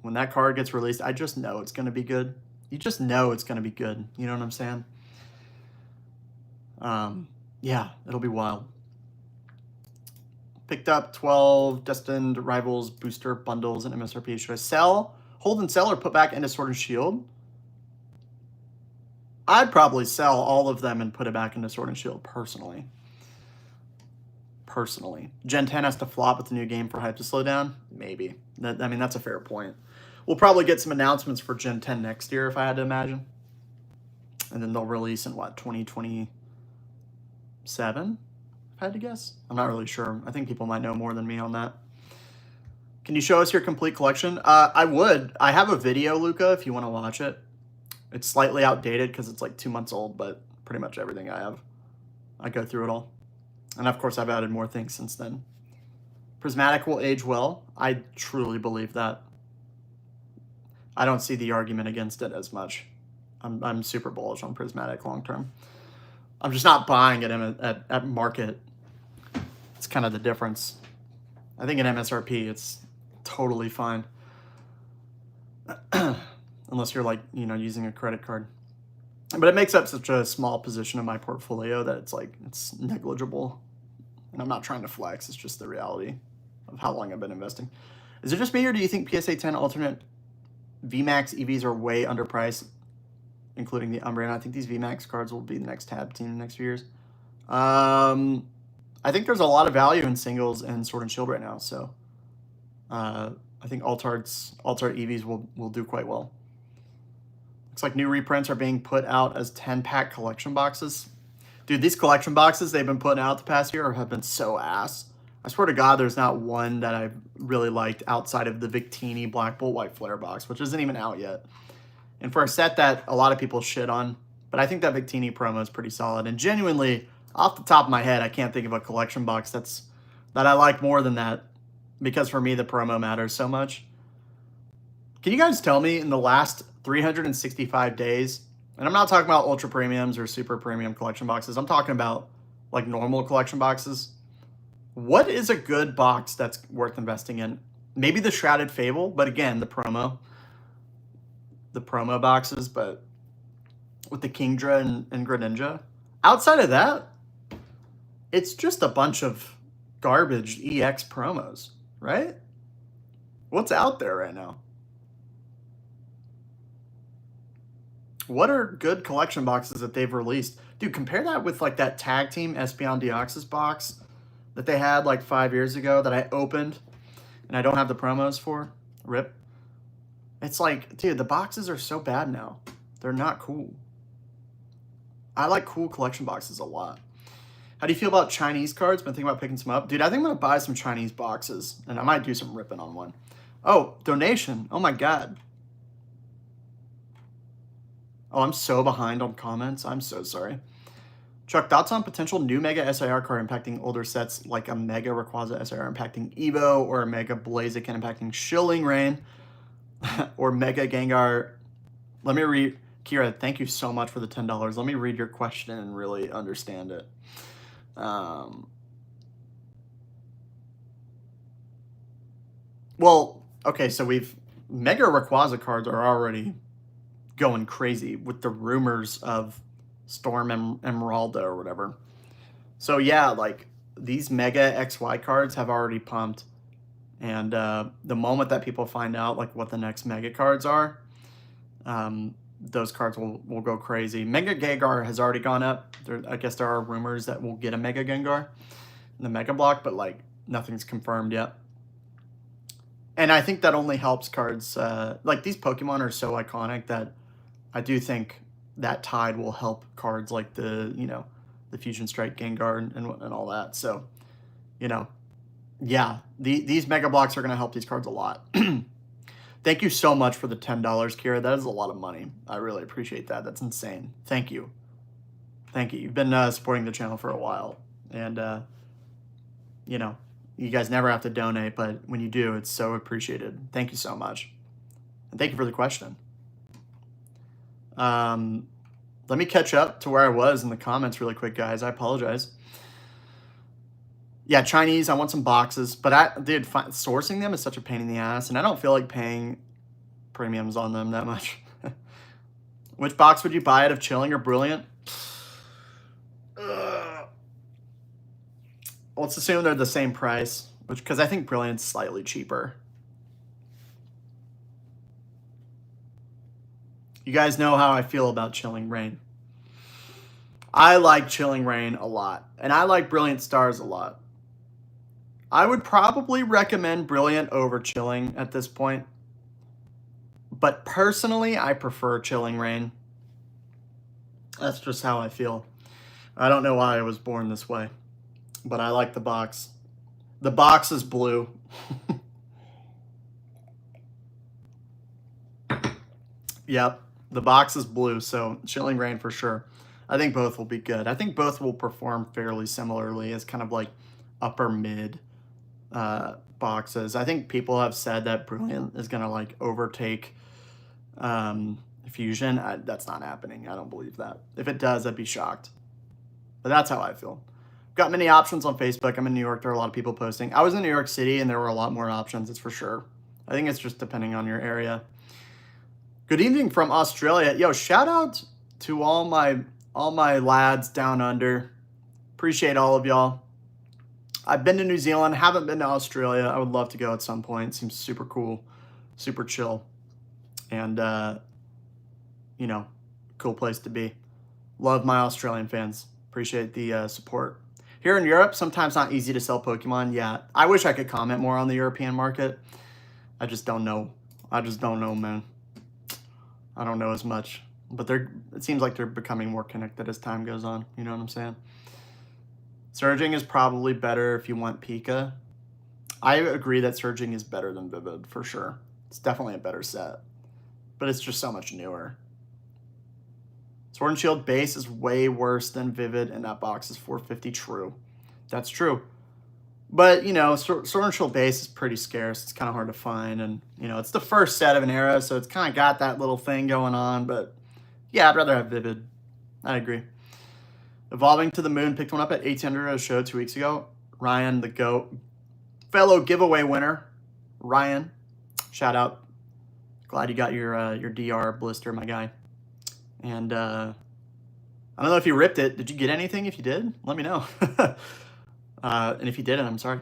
when that card gets released, I just know it's going to be good. You just know it's going to be good. You know what I'm saying? Yeah, it'll be wild. Picked up 12 Destined Rivals booster bundles and MSRP. Should I sell, hold and sell, or put back into Sword and Shield? I'd probably sell all of them and put it back into Sword and Shield personally. Gen 10 has to flop with the new game for hype to slow down? Maybe. I mean, that's a fair point. We'll probably get some announcements for Gen 10 next year, if I had to imagine. And then they'll release in, what, 2027? If I had to guess. I'm not really sure. I think people might know more than me on that. Can you show us your complete collection? I would. I have a video, Luca, if you want to watch it. It's slightly outdated because it's like 2 months old, but pretty much everything I have. I go through it all. And of course, I've added more things since then. Prismatic will age well. I truly believe that. I don't see the argument against it as much. I'm super bullish on Prismatic long term. I'm just not buying it at market. It's kind of the difference. I think at MSRP, it's totally fine. Unless you're like, you know, using a credit card. But it makes up such a small position of my portfolio that it's like, it's negligible. And I'm not trying to flex. It's just the reality of how long I've been investing. Is it just me, or do you think PSA 10 alternate VMAX EVs are way underpriced, including the Umbreon? I think these VMAX cards will be the next tab team in the next few years. I think there's a lot of value in singles and Sword and Shield right now. So I think Altart EVs will do quite well. Looks like new reprints are being put out as 10-pack collection boxes. Dude, these collection boxes they've been putting out the past year have been so ass. I swear to God, there's not one that I've really liked outside of the Victini Black Bolt White Flare box, which isn't even out yet. And for a set that a lot of people shit on, but I think that Victini promo is pretty solid. And genuinely, off the top of my head, I can't think of a collection box that I like more than that, because for me, the promo matters so much. Can you guys tell me in the last 365 days, and I'm not talking about ultra premiums or super premium collection boxes, I'm talking about like normal collection boxes, what is a good box that's worth investing in? Maybe the Shrouded Fable, but again, the promo boxes, but with the Kingdra and Greninja. Outside of that, it's just a bunch of garbage EX promos, right? What's out there right now? What are good collection boxes that they've released? Dude, compare that with like that tag team Espeon Deoxys box that they had like 5 years ago that I opened and I don't have the promos for. RIP. It's like, dude, the boxes are so bad now. They're not cool. I like cool collection boxes a lot. How do you feel about Chinese cards? Been thinking about picking some up. Dude, I think I'm going to buy some Chinese boxes, and I might do some ripping on one. Oh, donation. Oh my God. Oh, I'm so behind on comments. I'm so sorry. Chuck, thoughts on potential new Mega SIR card impacting older sets, like a Mega Rayquaza SIR impacting Evo, or a Mega Blaziken impacting Shilling Rain, or Mega Gengar? Let me read. Kira, thank you so much for the $10. Let me read your question and really understand it. Well, okay, so Mega Rayquaza cards are already going crazy with the rumors of Storm Emeralda or whatever. So yeah, like these Mega XY cards have already pumped. And the moment that people find out like what the next Mega cards are, those cards will go crazy. Mega Gengar has already gone up. I guess there are rumors that we'll get a Mega Gengar in the Mega Block, but like nothing's confirmed yet. And I think that only helps cards. Like these Pokemon are so iconic that I do think that tide will help cards like the Fusion Strike Gengar and all that. So, yeah, these Mega Blocks are going to help these cards a lot. Thank you so much for the $10, Kira. That is a lot of money. I really appreciate that. That's insane. Thank you. Thank you. You've been supporting the channel for a while. And, you guys never have to donate, but when you do, it's so appreciated. Thank you so much. And thank you for the question. Let me catch up to where I was in the comments really quick, guys. I apologize. Yeah, Chinese, I want some boxes, but sourcing them is such a pain in the ass, and I don't feel like paying premiums on them that much. Which box would you buy out of Chilling or Brilliant? Let's assume they're the same price, because I think Brilliant's slightly cheaper. You guys know how I feel about Chilling Rain. I like Chilling Rain a lot, and I like Brilliant Stars a lot. I would probably recommend Brilliant over Chilling at this point. But personally, I prefer Chilling Rain. That's just how I feel. I don't know why I was born this way. but I like the box. The box is blue. Yep, the box is blue, so Chilling Reign for sure. I think both will be good. I think both will perform fairly similarly as kind of like upper mid boxes. I think people have said that Brilliant is going to like overtake Fusion. That's not happening. I don't believe that. If it does, I'd be shocked. But that's how I feel. Got many options on Facebook. I'm in New York. There are a lot of people posting. I was in New York City, and there were a lot more options, it's for sure. I think it's just depending on your area. Good evening from Australia. Yo, shout out to all my lads down under. Appreciate all of y'all. I've been to New Zealand, haven't been to Australia. I would love to go at some point. Seems super cool, super chill, and you know, cool place to be. Love my Australian fans. Appreciate the support. Here in Europe, sometimes not easy to sell Pokemon. Yeah, I wish I could comment more on the European market. I just don't know. I just don't know, man. I don't know as much. But it seems like they're becoming more connected as time goes on. You know what I'm saying? Surging is probably better if you want Pika. I agree that Surging is better than Vivid, for sure. It's definitely a better set. But it's just so much newer. Sword and Shield base is way worse than Vivid, and that box is $450. True. That's true. But, you know, Sword and Shield base is pretty scarce. It's kind of hard to find. And, you know, it's the first set of an era, so it's kind of got that little thing going on. But, yeah, I'd rather have Vivid. I agree. Evolving to the Moon picked one up at 1800 at a show 2 weeks ago. Ryan, the GOAT. Fellow giveaway winner. Ryan, shout out. Glad you got your DR blister, my guy. And I don't know if you ripped it. Did you get anything? If you did, let me know. And if you didn't, I'm sorry.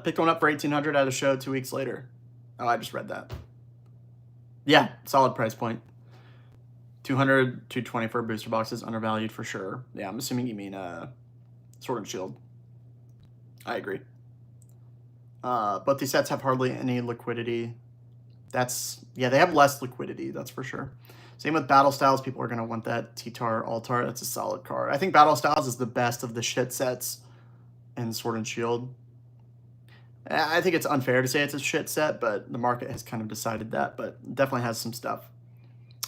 Picked one up for 1800 at a show 2 weeks later. Oh, I just read that. Yeah, solid price point. 200, 220 for booster boxes, undervalued for sure. Yeah, I'm assuming you mean Sword and Shield. I agree. Both these sets have hardly any liquidity. Yeah, they have less liquidity, that's for sure. Same with Battle Styles. People are going to want that T-Tar, Altar. That's a solid card. I think Battle Styles is the best of the shit sets in Sword and Shield. I think it's unfair to say it's a shit set, but the market has kind of decided that. But it definitely has some stuff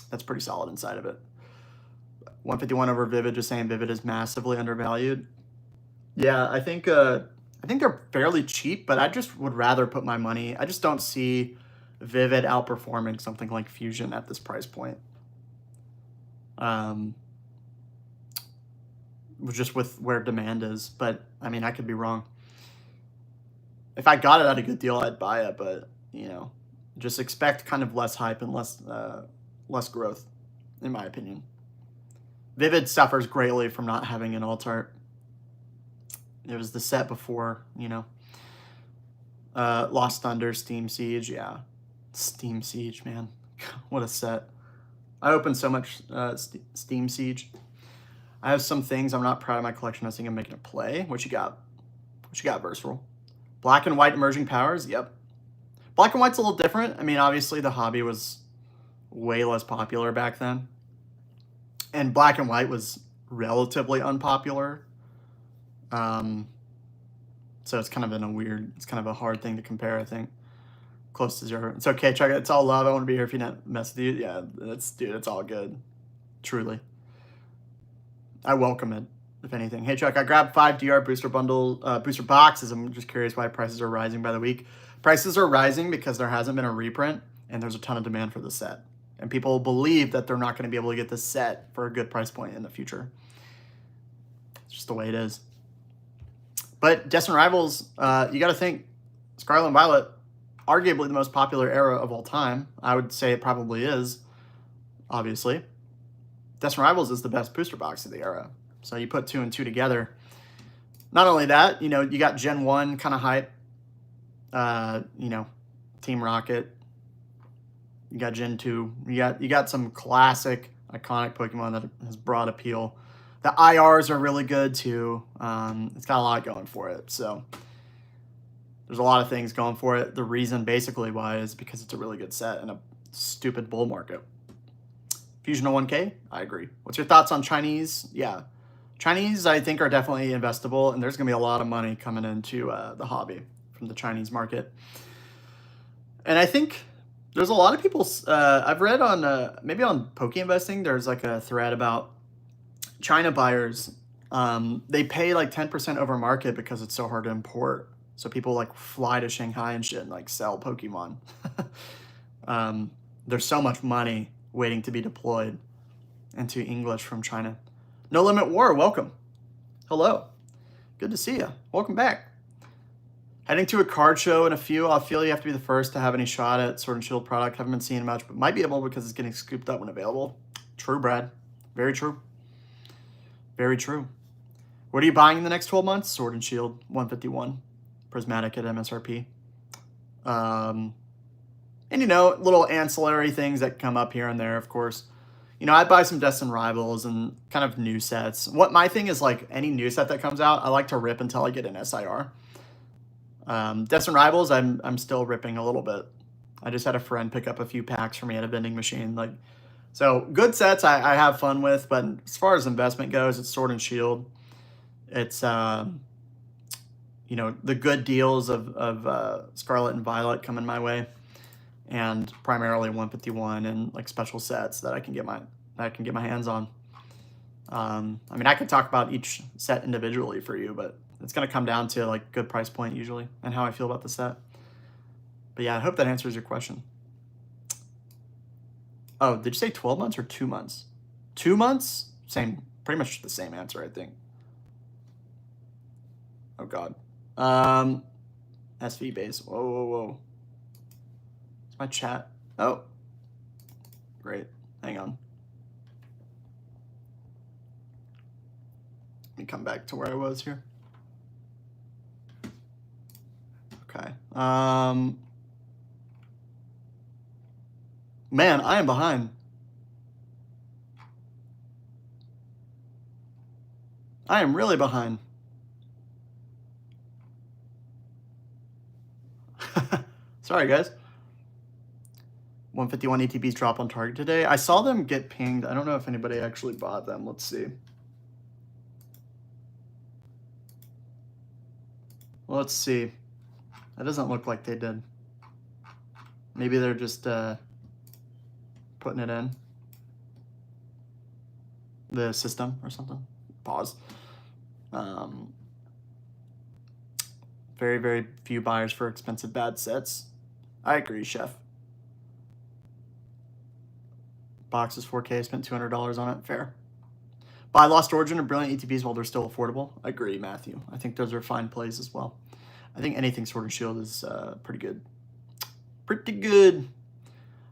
that's pretty solid inside of it. 151 over Vivid, just saying Vivid is massively undervalued. Yeah, I think they're fairly cheap, but I just would rather put my money. I just don't see Vivid outperforming something like Fusion at this price point. Just with where demand is, but I mean, I could be wrong. If I got it at a good deal, I'd buy it, but you know, just expect kind of less hype and less growth, in my opinion. Vivid suffers greatly from not having an alt art. It was the set before, you know. Lost Thunder, Steam Siege, yeah. Steam Siege, man. What a set. I opened so much Steam Siege. I have some things I'm not proud of my collection. I think I'm making a play. What you got? What you got, Versatile? Black and White Emerging Powers? Yep. Black and White's a little different. I mean, obviously the hobby was way less popular back then. And Black and White was relatively unpopular. So it's kind of it's kind of a hard thing to compare, I think. Close to zero. It's okay, Chuck. It's all love. I want to be here if you not mess with you. Yeah, dude, it's all good. Truly. I welcome it, if anything. Hey, Chuck, I grabbed 5 DR booster boxes. I'm just curious why prices are rising by the week. Prices are rising because there hasn't been a reprint, and there's a ton of demand for the set. And people believe that they're not going to be able to get the set for a good price point in the future. It's just the way it is. But Destined Rivals, you got to think, Scarlet and Violet, arguably the most popular era of all time. I would say it probably is, obviously. Destined Rivals is the best booster box of the era. So you put 2 and 2 together. Not only that, you know, you got Gen 1 kind of hype. You know, Team Rocket. You got Gen 2. You got some classic, iconic Pokemon that has broad appeal. The IRs are really good, too. It's got a lot going for it. So there's a lot of things going for it. The reason, basically, why is because it's a really good set in a stupid bull market. Fusion 01K? I agree. What's your thoughts on Chinese? Yeah. Chinese, I think, are definitely investable, and there's going to be a lot of money coming into the hobby from the Chinese market. And I think there's a lot of people, I've read on, maybe on Poke Investing, there's like a thread about China buyers. They pay like 10% over market because it's so hard to import. So people like fly to Shanghai and shit and like sell Pokemon. There's so much money waiting to be deployed into English from China. No Limit War, welcome. Hello. Good to see you. Welcome back. Heading to a card show in a few. I feel you have to be the first to have any shot at Sword and Shield product. Haven't been seeing much, but might be able because it's getting scooped up when available. True, Brad. Very true. Very true. What are you buying in the next 12 months? Sword and Shield 151. Prismatic at MSRP. And little ancillary things that come up here and there, of course. I'd buy some Destined Rivals and kind of new sets. What my thing is, like, any new set that comes out, I like to rip until I get an SIR. Destined Rivals, I'm still ripping a little bit. I just had a friend pick up a few packs for me at a vending machine. So good sets I have fun with, but as far as investment goes, it's Sword and Shield. It's, the good deals of Scarlet and Violet coming my way, and primarily 151 and like special sets that I can get my hands on. I could talk about each set individually for you, but it's going to come down to like good price point usually and how I feel about the set. But yeah, I hope that answers your question. Oh, did you say 12 months or 2 months? 2 months? Same, pretty much the same answer, I think. Oh God. SV base. Whoa. It's my chat. Oh, great. Hang on. Let me come back to where I was here. Okay. Man, I am behind. I am really behind. Sorry, guys. 151 ETBs drop on target today. I saw them get pinged. I don't know if anybody actually bought them. Let's see. Let's see. That doesn't look like they did. Maybe they're just putting it in the system or something. Pause. Very, very few buyers for expensive bad sets. I agree, Chef. Box is 4K. Spent $200 on it. Fair. Buy Lost Origin and Brilliant ETBs while they're still affordable. I agree, Matthew. I think those are fine plays as well. I think anything Sword and Shield is pretty good. Pretty good.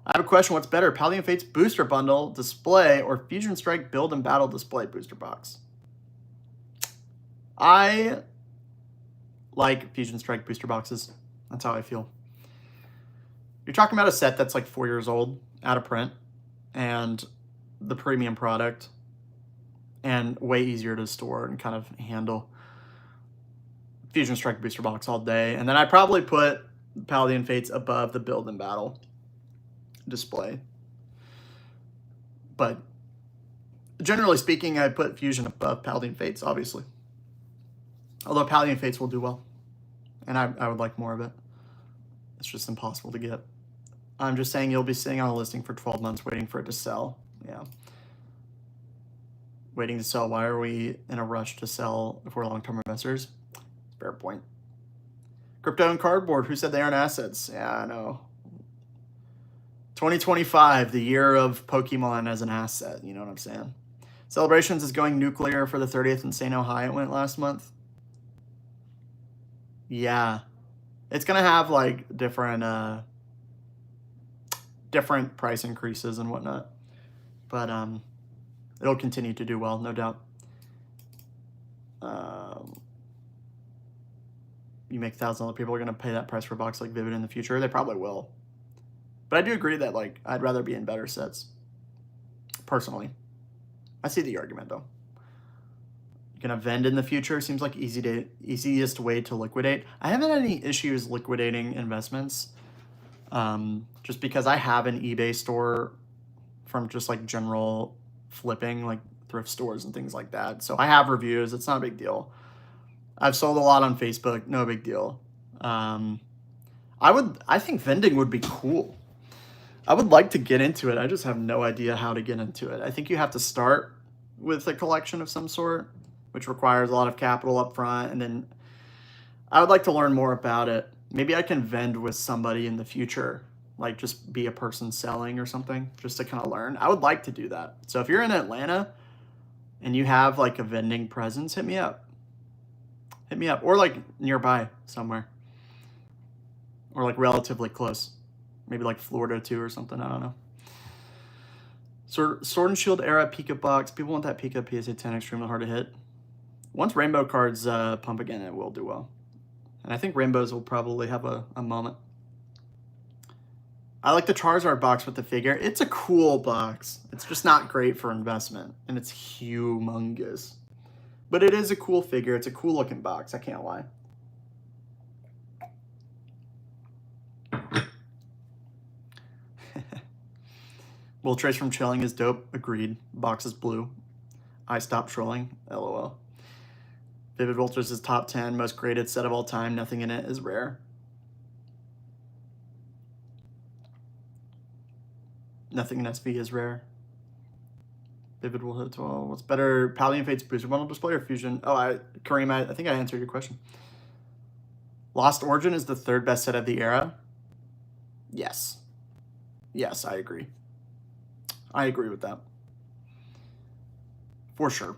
I have a question. What's better, Paladin Fates Booster Bundle Display or Fusion Strike Build and Battle Display Booster Box? I like Fusion Strike Booster Boxes. That's how I feel. You're talking about a set that's like 4 years old, out of print, and the premium product, and way easier to store and kind of handle. Fusion Strike Booster Box all day. And then I probably put Paladin Fates above the Build and Battle display. But generally speaking, I put Fusion above Paladin Fates, obviously. Although Paladin Fates will do well. And I would like more of it. It's just impossible to get. I'm just saying you'll be sitting on a listing for 12 months waiting for it to sell. Yeah. Waiting to sell. Why are we in a rush to sell if we're long-term investors? Fair point. Crypto and cardboard. Who said they aren't assets? Yeah, I know. 2025, the year of Pokemon as an asset. You know what I'm saying? Celebrations is going nuclear for the 30th, and say no high it went last month. Yeah. It's going to have like different price increases and whatnot. But it'll continue to do well, no doubt. You make $1,000 people are going to pay that price for a box like Vivid in the future. They probably will. But I do agree that like I'd rather be in better sets. Personally. I see the argument though. You're going to vend in the future. Seems like easiest way to liquidate. I haven't had any issues liquidating investments. Just because I have an eBay store from just like general flipping, like thrift stores and things like that. So I have reviews. It's not a big deal. I've sold a lot on Facebook. No big deal. I think vending would be cool. I would like to get into it. I just have no idea how to get into it. I think you have to start with a collection of some sort, which requires a lot of capital up front. And then I would like to learn more about it. Maybe I can vend with somebody in the future, like just be a person selling or something, just to kind of learn. I would like to do that. So if you're in Atlanta and you have like a vending presence, hit me up. Hit me up. Or like nearby somewhere. Or like relatively close. Maybe like Florida too or something. I don't know. Sword and Shield era Pika box. People want that Pika PSA 10 extremely hard to hit. Once rainbow cards pump again, it will do well. And I think rainbows will probably have a moment. I like the Charizard box with the figure. It's a cool box. It's just not great for investment. And it's humongous. But it is a cool figure. It's a cool looking box. I can't lie. Will Trace from Chilling is dope. Agreed. Box is blue. I stopped trolling. LOL. Vivid Volters is top 10. Most graded set of all time. Nothing in it is rare. Nothing in SV is rare. Vivid will hit 12. What's better? Paladin Fate's booster bundle display or fusion? Oh, Kareem, I think I answered your question. Lost Origin is the third best set of the era. Yes. Yes, I agree. I agree with that. For sure.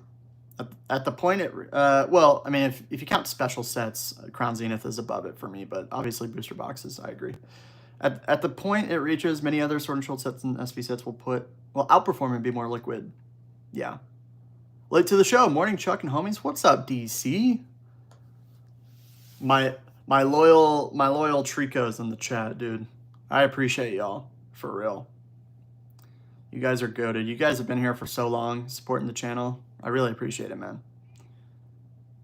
At the point it, well, I mean, if you count special sets, Crown Zenith is above it for me, but obviously booster boxes, I agree. At the point it reaches, many other Sword and Shield sets and SV sets will outperform and be more liquid. Yeah. Late to the show. Morning, Chuck and homies. What's up, DC? My loyal Tricos in the chat, dude. I appreciate y'all. For real. You guys are goated. You guys have been here for so long, supporting the channel. I really appreciate it, man.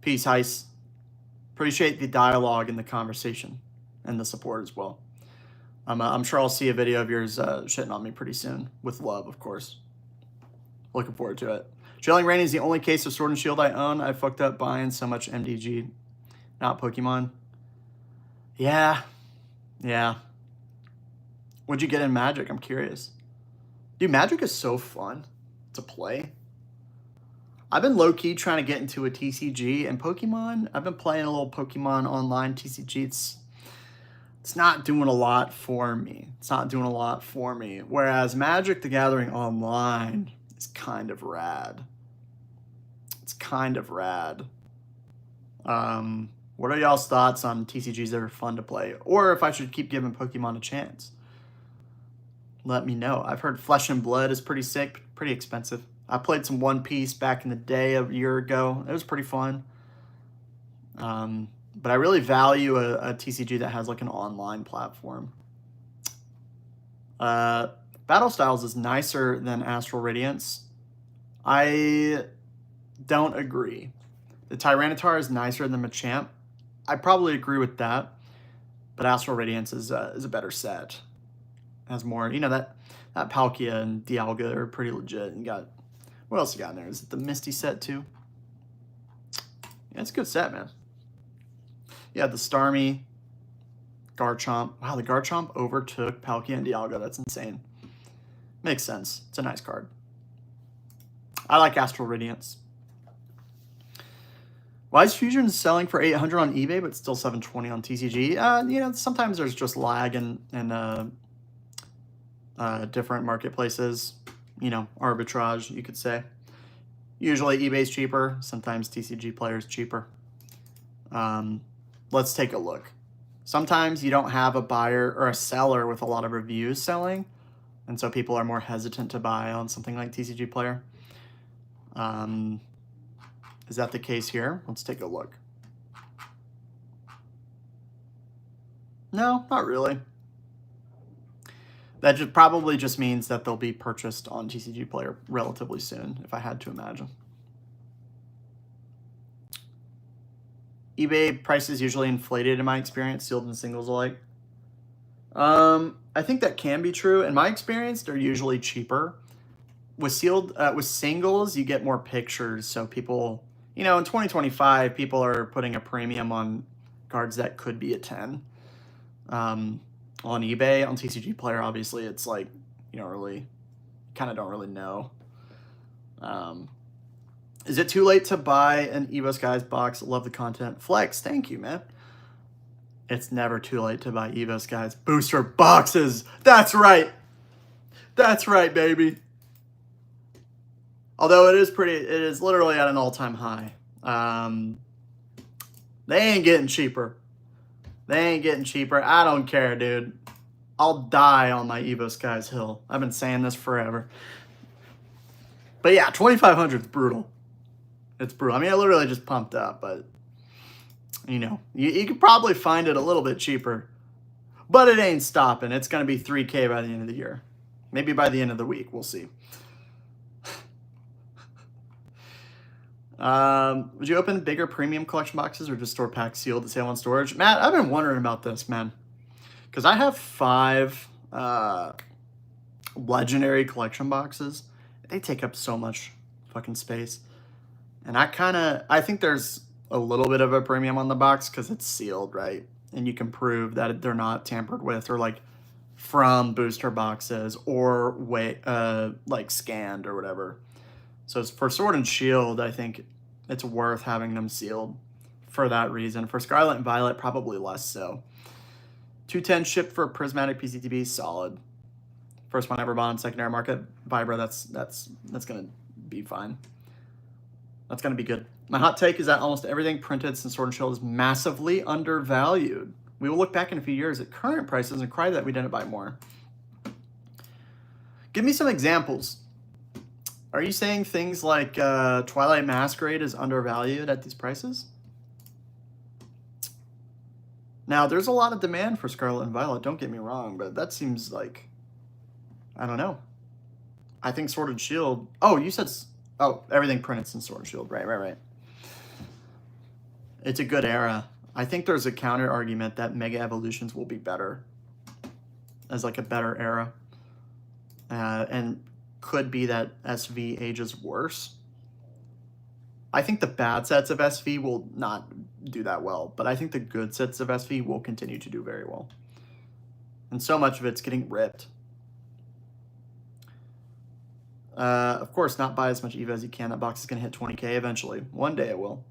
Peace, Heist. Appreciate the dialogue and the conversation and the support as well. I'm sure I'll see a video of yours shitting on me pretty soon. With love, of course. Looking forward to it. Chilling Rain is the only case of Sword and Shield I own. I fucked up buying so much MDG. Not Pokemon. Yeah. Yeah. What'd you get in Magic? I'm curious. Dude, Magic is so fun to play. I've been low-key trying to get into a TCG, and Pokemon, I've been playing a little Pokemon online TCG. It's not doing a lot for me. It's not doing a lot for me. Whereas Magic the Gathering online is kind of rad. It's kind of rad. What are y'all's thoughts on TCGs that are fun to play? Or if I should keep giving Pokemon a chance? Let me know. I've heard Flesh and Blood is pretty sick, pretty expensive. I played some One Piece back in the day a year ago. It was pretty fun. But I really value a TCG that has like an online platform. Battle Styles is nicer than Astral Radiance. I don't agree. The Tyranitar is nicer than Machamp. I probably agree with that. But Astral Radiance is a better set. Has more, you know, that Palkia and Dialga are pretty legit. And got, what else you got in there? Is it the Misty set too? Yeah, it's a good set, man. Yeah, the Starmie, Garchomp. Wow, the Garchomp overtook Palkia and Dialga. That's insane. Makes sense. It's a nice card. I like Astral Radiance. Why is Fusion selling for $800 on eBay but still $720 on TCG? You know, sometimes there's just lag in different marketplaces. You know, arbitrage, you could say. Usually eBay's cheaper. Sometimes TCG players cheaper. Let's take a look. Sometimes you don't have a buyer or a seller with a lot of reviews selling, and so people are more hesitant to buy on something like TCG Player. Is that the case here? Let's take a look. No, not really. That probably just means that they'll be purchased on TCG Player relatively soon, if I had to imagine. eBay prices usually inflated in my experience, sealed and singles alike. I think that can be true. In my experience, they're usually cheaper. with sealed, with singles, you get more pictures. So people, you know, in 2025, people are putting a premium on cards that could be a 10. On eBay, on TCG Player, obviously, it's like, you don't really, kind of don't really know. Is it too late to buy an Evo Skies box? Love the content. Flex, thank you, man. It's never too late to buy Evo Skies booster boxes. That's right. That's right, baby. Although it is literally at an all-time high. They ain't getting cheaper. They ain't getting cheaper. I don't care, dude. I'll die on my Evo Skies hill. I've been saying this forever. But yeah, 2,500 is brutal. It's brutal. I mean, it literally just pumped up, but you know, you could probably find it a little bit cheaper. But it ain't stopping. It's going to be 3K by the end of the year. Maybe by the end of the week. We'll see. Would you open bigger premium collection boxes or just store packs sealed to save on storage? Matt, I've been wondering about this, man. Because I have 5 legendary collection boxes. They take up so much fucking space. And I think there's a little bit of a premium on the box because it's sealed, right? And you can prove that they're not tampered with or like from booster boxes or like scanned or whatever. So for Sword and Shield, I think it's worth having them sealed for that reason. For Scarlet and Violet, probably less so. 210 shipped for Prismatic PCTB, solid. First one ever bought on secondary market. Vibra, that's gonna be fine. That's gonna be good. My hot take is that almost everything printed since Sword and Shield is massively undervalued. We will look back in a few years at current prices and cry that we didn't buy more. Give me some examples. Are you saying things like Twilight Masquerade is undervalued at these prices? Now, there's a lot of demand for Scarlet and Violet, don't get me wrong, but that seems like, I don't know. I think Sword and Shield, oh, you said, oh, everything printed since Sword and Shield, right. It's a good era. I think there's a counter argument that Mega Evolutions will be better as like a better era. And could be that SV ages worse. I think the bad sets of SV will not do that well, but I think the good sets of SV will continue to do very well. And so much of it's getting ripped. Of course, not buy as much EVA as you can. That box is going to hit 20K eventually. One day it will.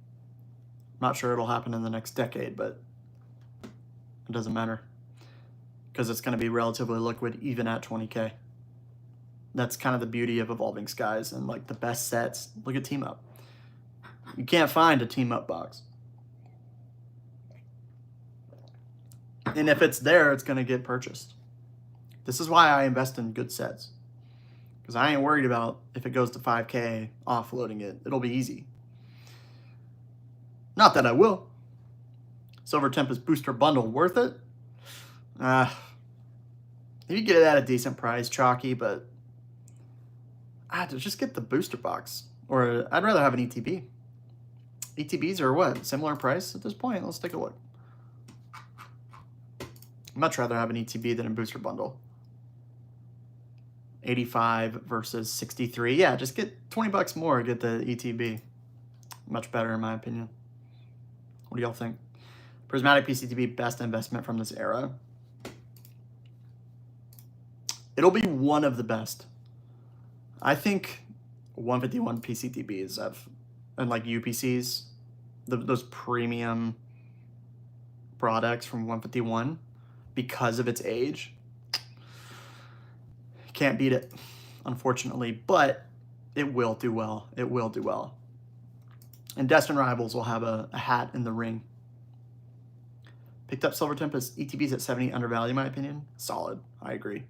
I'm not sure it'll happen in the next decade, but it doesn't matter. Because it's going to be relatively liquid even at 20K. That's kind of the beauty of Evolving Skies and like the best sets. Look at Team Up. You can't find a Team Up box. And if it's there, it's going to get purchased. This is why I invest in good sets. Because I ain't worried about if it goes to 5K, offloading it. It'll be easy. Not that I will. Silver Tempest Booster Bundle, worth it? If you get it at a decent price, chalky, but just get the booster box. Or I'd rather have an ETB. ETBs are what? Similar price at this point? Let's take a look. I'd much rather have an ETB than a booster bundle. 85 versus 63. Yeah, just get 20 bucks more, get the ETB. Much better in my opinion. What do y'all think? Prismatic PCTB, best investment from this era. It'll be one of the best. I think 151 PCTBs and like UPCs, those premium products from 151, because of its age, can't beat it, unfortunately, but it will do well. It will do well. And Destined Rivals will have a hat in the ring. Picked up Silver Tempest ETBs at 70, undervalued in my opinion. Solid, I agree.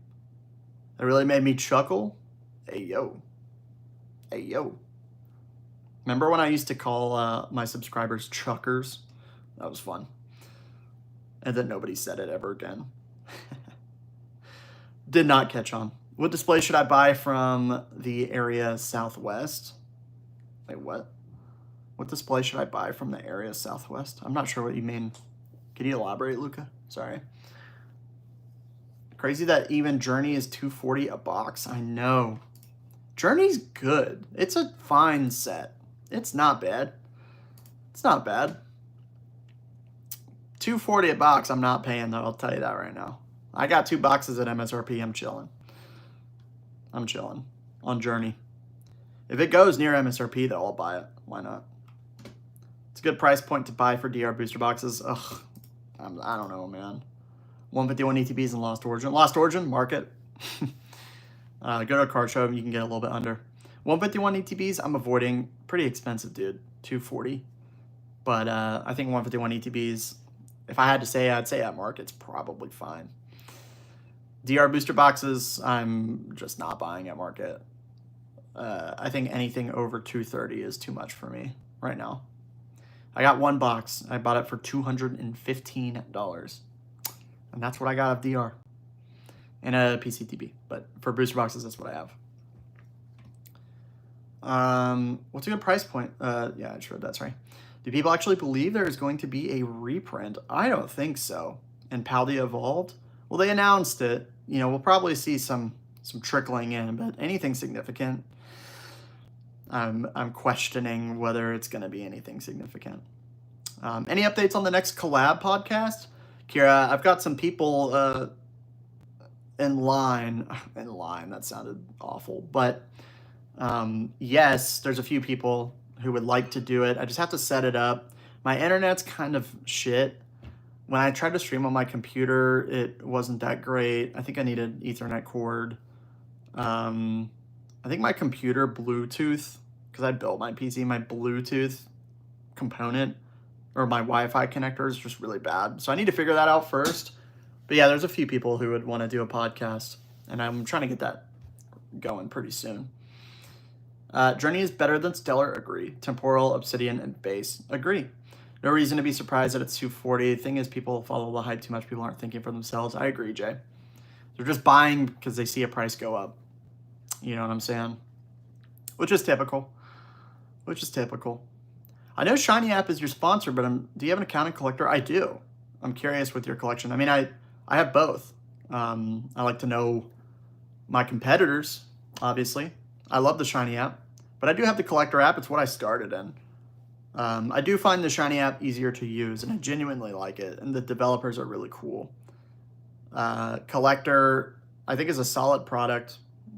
That really made me chuckle. Hey, yo. Hey, yo. Remember when I used to call my subscribers chuckers? That was fun. And then nobody said it ever again. Did not catch on. What display should I buy from the area southwest? Wait, what? What display should I buy from the area southwest? I'm not sure what you mean. Can you elaborate, Luca? Sorry. Crazy that even Journey is $240 a box. I know. Journey's good. It's a fine set. It's not bad. It's not bad. $240 a box, I'm not paying though, I'll tell you that right now. I got 2 boxes at MSRP, I'm chilling. I'm chilling on Journey. If it goes near MSRP though, I'll buy it. Why not? It's a good price point to buy for DR booster boxes. Ugh, I don't know, man. 151 ETBs and Lost Origin. Lost Origin, market. Go to a card show and you can get a little bit under. 151 ETBs, I'm avoiding. Pretty expensive, dude. 240. But I think 151 ETBs, if I had to say, I'd say at market's probably fine. DR booster boxes, I'm just not buying at market. I think anything over 230 is too much for me right now. I got 1 box. I bought it for $215. And that's what I got of DR. And a PCTB. But for booster boxes, that's what I have. What's a good price point? Yeah, I showed that's right. Do people actually believe there is going to be a reprint? I don't think so. And Paldia Evolved? Well, they announced it. You know, we'll probably see some trickling in, but anything significant, I'm questioning whether it's going to be anything significant. Any updates on the next Collab podcast? Kira, I've got some people in line. In line, that sounded awful. But yes, there's a few people who would like to do it. I just have to set it up. My internet's kind of shit. When I tried to stream on my computer, it wasn't that great. I think I needed Ethernet cord. I think my computer Bluetooth, because I built my PC, my Bluetooth component or my Wi-Fi connector is just really bad. So I need to figure that out first. But yeah, there's a few people who would want to do a podcast, and I'm trying to get that going pretty soon. Journey is better than Stellar, agree. Temporal, Obsidian, and Base, agree. No reason to be surprised that it's 240. The thing is, people follow the hype too much. People aren't thinking for themselves. I agree, Jay. They're just buying because they see a price go up. You know what I'm saying? Which is typical. Which is typical. I know Shiny App is your sponsor, but do you have an account and collector? I do. I'm curious with your collection. I mean, I have both. I like to know my competitors, obviously. I love the Shiny App, but I do have the collector app. It's what I started in. I do find the Shiny app easier to use, and I genuinely like it, and the developers are really cool. Collector, I think, is a solid product.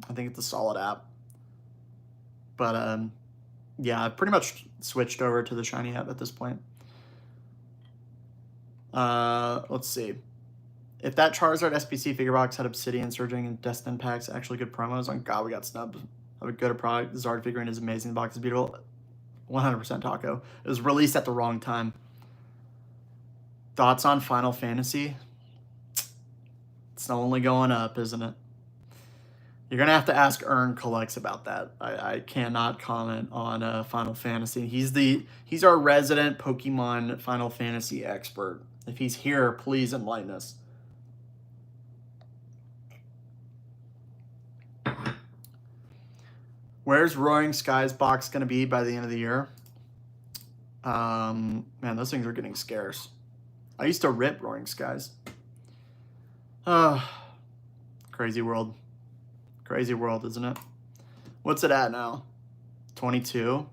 I think it's a solid app. But, yeah, I've pretty much switched over to the Shiny app at this point. Let's see. If that Charizard SPC figure box had Obsidian, Surging, and Destin packs, actually good promos, on God, we got snubbed. I would go to product. The Zard figurine is amazing. The box is beautiful. 100% Taco. It was released at the wrong time. Thoughts on Final Fantasy? It's only going up, isn't it? You're going to have to ask Earn Collects about that. I cannot comment on Final Fantasy. He's our resident Pokemon Final Fantasy expert. If he's here, please enlighten us. Where's Roaring Skies box going to be by the end of the year? Man, those things are getting scarce. I used to rip Roaring Skies. Crazy world. Crazy world, isn't it? What's it at now? 22?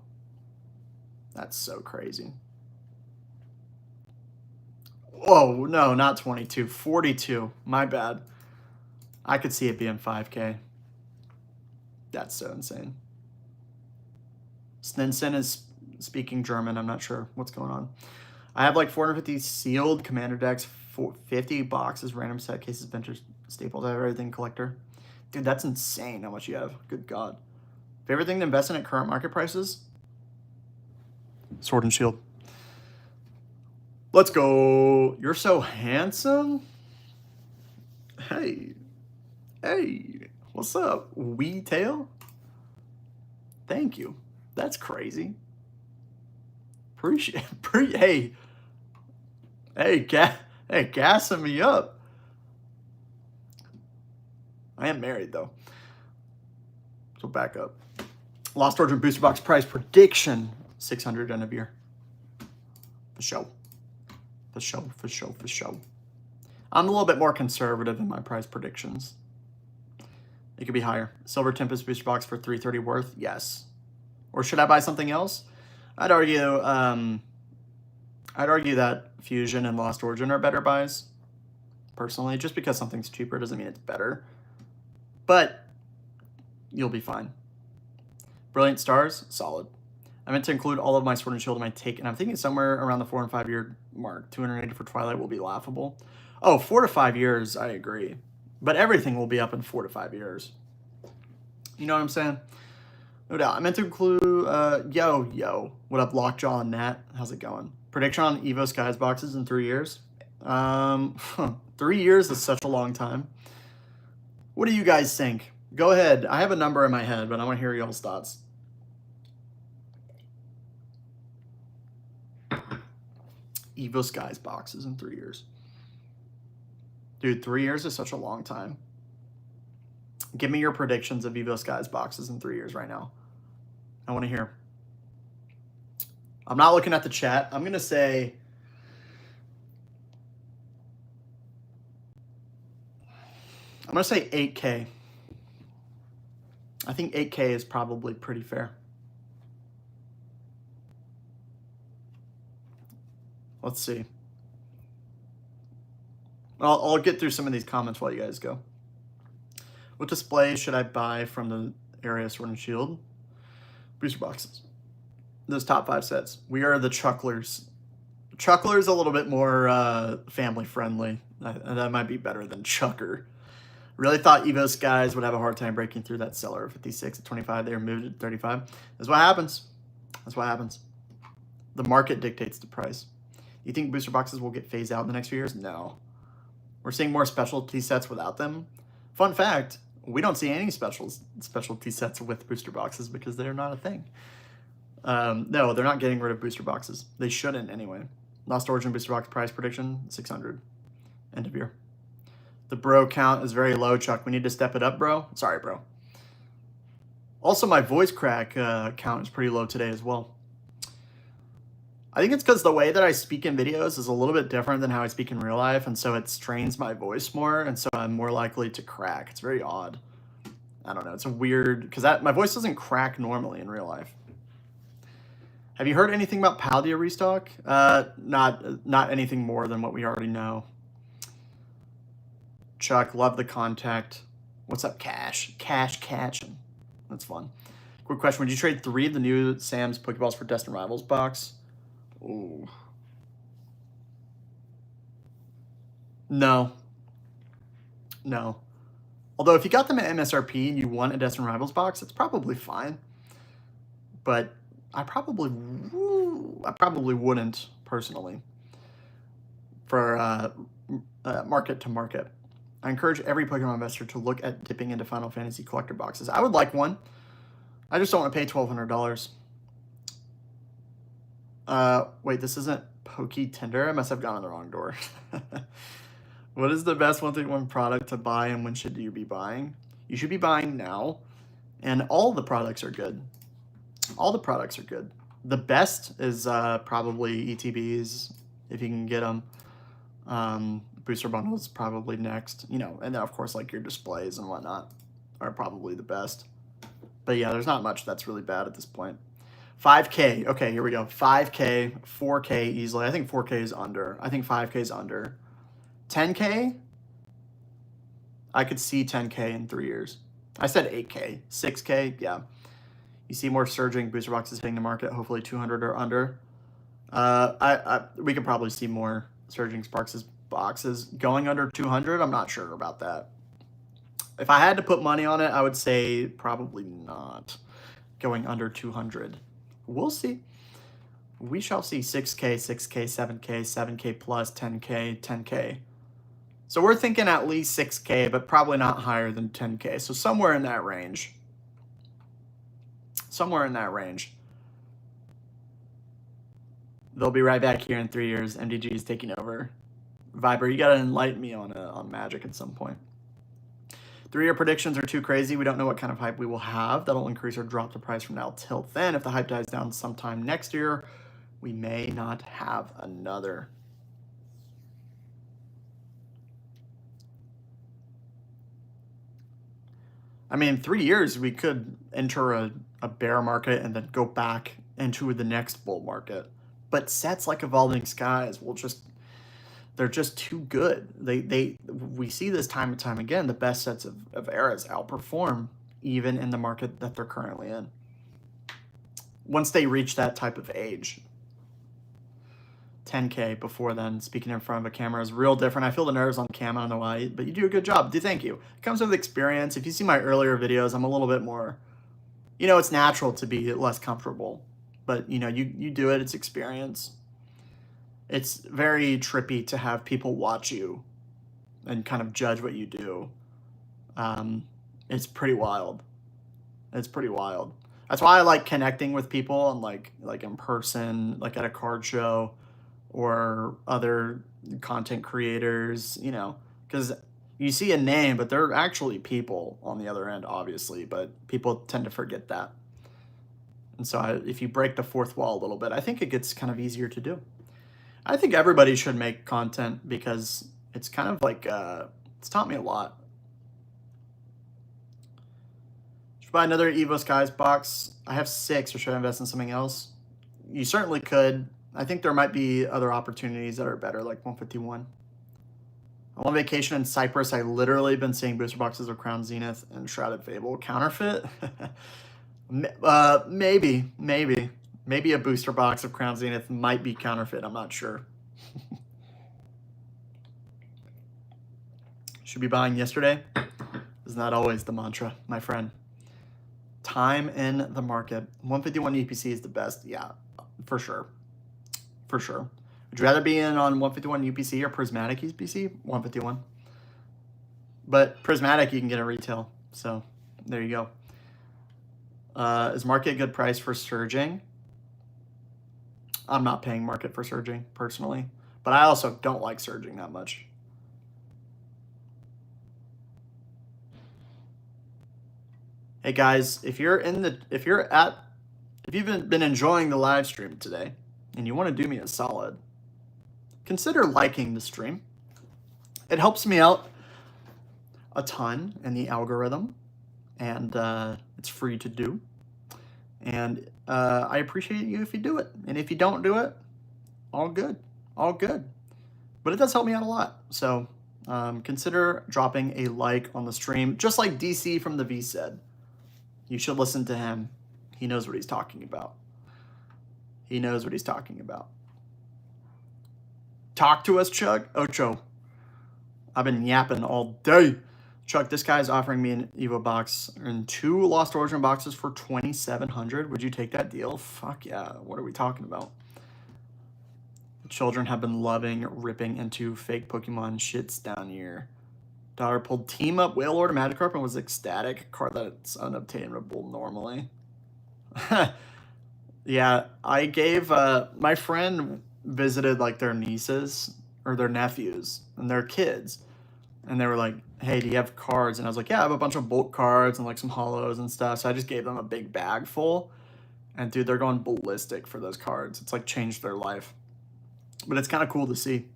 That's so crazy. Whoa, no, not 22. 42. My bad. I could see it being 5K. That's so insane. Snensen is speaking German. I'm not sure what's going on. I have like 450 sealed commander decks, 50 boxes, random set cases, benches, staples. I have everything collector. Dude, that's insane how much you have. Good God. Favorite thing to invest in at current market prices? Sword and Shield. Let's go. You're so handsome. Hey. Hey. What's up? Wee tail? Thank you. That's crazy. Appreciate. Hey. Hey, gassing me up. I am married though. So back up. Lost Origin booster box price prediction 600 end of year. For show. For show. For show. For show. I'm a little bit more conservative in my price predictions. It could be higher. Silver Tempest booster box for 330 worth? Yes. Or should I buy something else? I'd argue that Fusion and Lost Origin are better buys, personally. Just because something's cheaper doesn't mean it's better. But you'll be fine. Brilliant Stars, solid. I meant to include all of my Sword and Shield in my take, and I'm thinking somewhere around the 4 and 5 year mark. 280 for Twilight will be laughable. Oh, 4 to 5 years, I agree. But everything will be up in 4 to 5 years. You know what I'm saying? No doubt. I meant to include, yo. What up, Lockjaw and Nat? How's it going? Prediction on Evo Skies boxes in 3 years? 3 years is such a long time. What do you guys think? Go ahead. I have a number in my head, but I want to hear y'all's thoughts. Evo Skies boxes in 3 years. Dude, 3 years is such a long time. Give me your predictions of Evo Skies boxes in 3 years right now. I want to hear. I'm not looking at the chat. I'm going to say... I'm going to say 8K. I think 8K is probably pretty fair. Let's see. I'll get through some of these comments while you guys go. What display should I buy from the area Sword and Shield? Booster boxes. Those top 5 sets. We are the Chucklers. Chuckler's a little bit more family friendly. That might be better than Chucker. Really thought Evo Skies would have a hard time breaking through that seller. 56 at 25. They removed it at 35. That's what happens. That's what happens. The market dictates the price. You think booster boxes will get phased out in the next few years? No. We're seeing more specialty sets without them. Fun fact, we don't see any specialty sets with booster boxes because they're not a thing. No, they're not getting rid of booster boxes. They shouldn't anyway. Lost Origin booster box price prediction, 600. End of year. The bro count is very low, Chuck. We need to step it up, bro. Sorry, bro. Also, my voice crack count is pretty low today as well. I think it's because the way that I speak in videos is a little bit different than how I speak in real life, and so it strains my voice more, and so I'm more likely to crack. It's very odd. I don't know. It's a weird... because my voice doesn't crack normally in real life. Have you heard anything about Paldea restock? Not anything more than what we already know. Chuck, love the contact. What's up, Cash? Cash catching. That's fun. Quick question. Would you trade 3 of the new Sam's Pokeballs for Destined Rivals box? Ooh. No. No. Although if you got them at MSRP and you want a Destined Rivals box, it's probably fine. But I probably wouldn't personally for market to market. I encourage every Pokemon investor to look at dipping into Final Fantasy collector boxes. I would like one. I just don't want to pay $1,200. Wait, this isn't Poke Tinder? I must have gone on the wrong door. What is the best 131 product to buy and when should you be buying? You should be buying now. And all the products are good. All the products are good. The best is probably ETBs, if you can get them. Booster bundles probably next. You know, and then of course like your displays and whatnot are probably the best. But yeah, there's not much that's really bad at this point. 5K. Okay, here we go. 5K, 4K easily. I think 4K is under. I think 5K is under. 10K? I could see 10K in 3 years. I said 8K. 6K? Yeah. You see more surging booster boxes hitting the market, hopefully 200 or under. We could probably see more surging Sparks' boxes going under 200. I'm not sure about that. If I had to put money on it, I would say probably not going under 200. We'll see. We shall see. 6K, 6K, 7K, 7K plus, 10K, 10K. So we're thinking at least 6K, but probably not higher than 10K. So somewhere in that range. Somewhere in that range. They'll be right back here in 3 years. MDG is taking over. Viber, you got to enlighten me on Magic at some point. 3-year predictions are too crazy. We don't know what kind of hype we will have. That'll increase or drop the price from now till then. If the hype dies down sometime next year, we may not have another. I mean, 3 years, we could enter a bear market and then go back into the next bull market. But sets like Evolving Skies will just, they're just too good. We see this time and time again, the best sets of eras outperform even in the market that they're currently in. Once they reach that type of age. 10K before then, speaking in front of a camera is real different. I feel the nerves on cam, I don't know why, but you do a good job. Thank you. It comes with experience. If you see my earlier videos, I'm a little bit more, you know, it's natural to be less comfortable, but you know, you do it, it's experience. It's very trippy to have people watch you and kind of judge what you do. It's pretty wild. It's pretty wild. That's why I like connecting with people and like in person, like at a card show or other content creators, you know, because you see a name, but they're actually people on the other end, obviously, but people tend to forget that. And so if you break the fourth wall a little bit, I think it gets kind of easier to do. I think everybody should make content because it's kind of like, it's taught me a lot. Should buy another Evo Skies box. I have 6, or should I invest in something else? You certainly could. I think there might be other opportunities that are better, like 151. I'm on vacation in Cyprus. I literally been seeing booster boxes of Crown Zenith and Shrouded Fable. Counterfeit? Maybe a booster box of Crown Zenith might be counterfeit. I'm not sure. Should be buying yesterday. Is not always the mantra, my friend. Time in the market. 151 UPC is the best. Yeah, for sure. For sure. Would you rather be in on 151 UPC or Prismatic UPC? 151. But Prismatic you can get at retail. So there you go. Is market a good price for surging? I'm not paying market for surging personally, but I also don't like surging that much. Hey guys, if you've been enjoying the live stream today and you want to do me a solid, consider liking the stream. It helps me out a ton in the algorithm, and it's free to do. And I appreciate you if you do it. And if you don't do it, all good. All good. But it does help me out a lot. So consider dropping a like on the stream, just like DC from the V said. You should listen to him. He knows what he's talking about. He knows what he's talking about. Talk to us, Chuck. Ocho. I've been yapping all day. Chuck, this guy is offering me an Evo box and 2 Lost Origin boxes for $2,700. Would you take that deal? Fuck yeah. What are we talking about? The children have been loving ripping into fake Pokemon shits down here. Daughter pulled Team Up Whale Lord Magikarp and was ecstatic. Card that's unobtainable normally. Yeah, I gave my friend visited like their nieces or their nephews and their kids, and they were like, hey, do you have cards? And I was like, yeah, I have a bunch of bulk cards and like some holos and stuff. So I just gave them a big bag full, and dude, they're going ballistic for those cards. It's like changed their life, but it's kind of cool to see.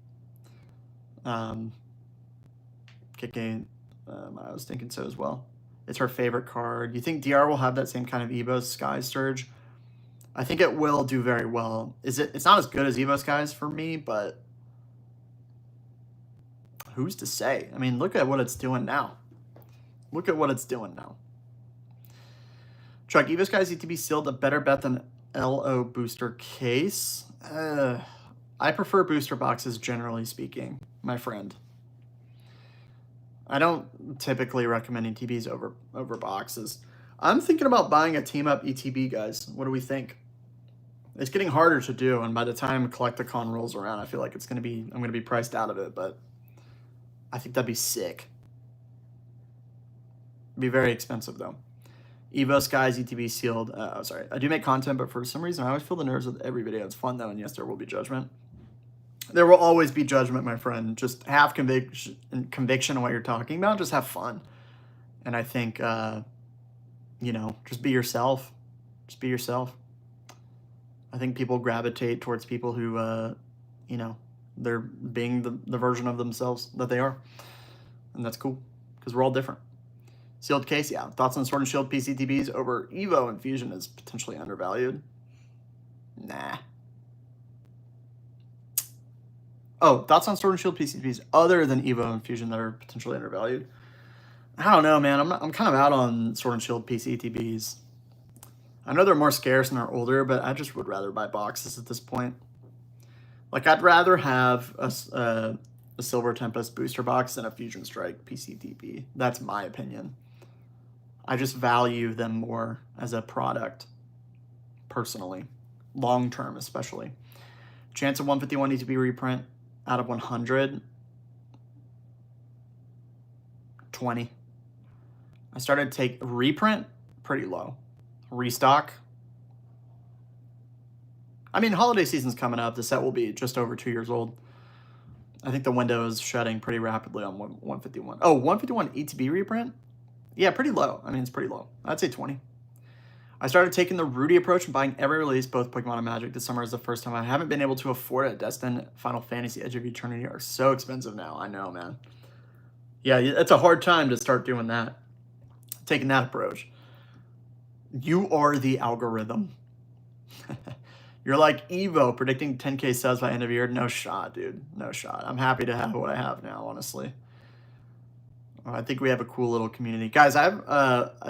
Kicking, I was thinking so as well. It's her favorite card. You think DR will have that same kind of Evo Sky Surge? I think it will do very well. It's not as good as Evo Skies for me, but who's to say? I mean, look at what it's doing now. Look at what it's doing now. Chuck, Evo Skies ETB sealed a better bet than LO booster case. I prefer booster boxes, generally speaking, my friend. I don't typically recommend ETBs over boxes. I'm thinking about buying a Team Up ETB, guys. What do we think? It's getting harder to do, and by the time Collecticon rolls around, I feel like I'm gonna be priced out of it, but I think that'd be sick. It'd be very expensive though. Evo Skies ETB sealed. Sorry, I do make content, but for some reason I always feel the nerves with every video. It's fun though, and yes, there will be judgment. There will always be judgment, my friend. Just have conviction in what you're talking about. Just have fun, and I think you know, just be yourself. Just be yourself. I think people gravitate towards people who, you know, they're being the version of themselves that they are. And that's cool because we're all different. Sealed case, yeah. Thoughts on Sword and Shield PCTBs over Evo and Fusion is potentially undervalued? Nah. Oh, thoughts on Sword and Shield PCTBs other than Evo and Fusion that are potentially undervalued? I don't know, man. I'm kind of out on Sword and Shield PCTBs. I know they're more scarce and they're older, but I just would rather buy boxes at this point. Like, I'd rather have a Silver Tempest booster box than a Fusion Strike PCTB. That's my opinion. I just value them more as a product, personally. Long term, especially. Chance of 151 needs to be reprint out of 100. 20. I started to take reprint, pretty low. Restock. I mean, holiday season's coming up. The set will be just over 2 years old. I think the window is shutting pretty rapidly on 151. Oh, 151 ETB reprint? Yeah, pretty low. I mean, it's pretty low. I'd say 20. I started taking the Rudy approach and buying every release, both Pokemon and Magic. This summer is the first time I haven't been able to afford it. Destin, Final Fantasy, Edge of Eternity are so expensive now. I know, man. Yeah, it's a hard time to start doing that. Taking that approach. You are the algorithm. You're like Evo predicting 10K subs by end of year. No shot, dude. No shot. I'm happy to have what I have now, honestly. I think we have a cool little community. Guys, I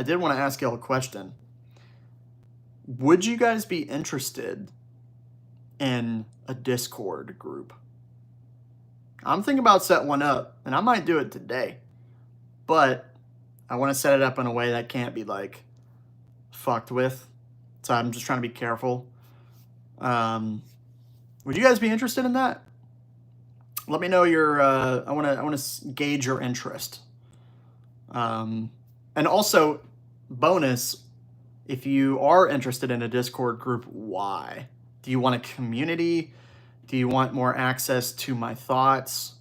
did want to ask y'all a question. Would you guys be interested in a Discord group? I'm thinking about setting one up, and I might do it today. But I want to set it up in a way that can't be, like, fucked with. So I'm just trying to be careful. Would you guys be interested in that? Let me know your, I want to gauge your interest. And also, bonus, if you are interested in a Discord group, why? Do you want a community? Do you want more access to my thoughts?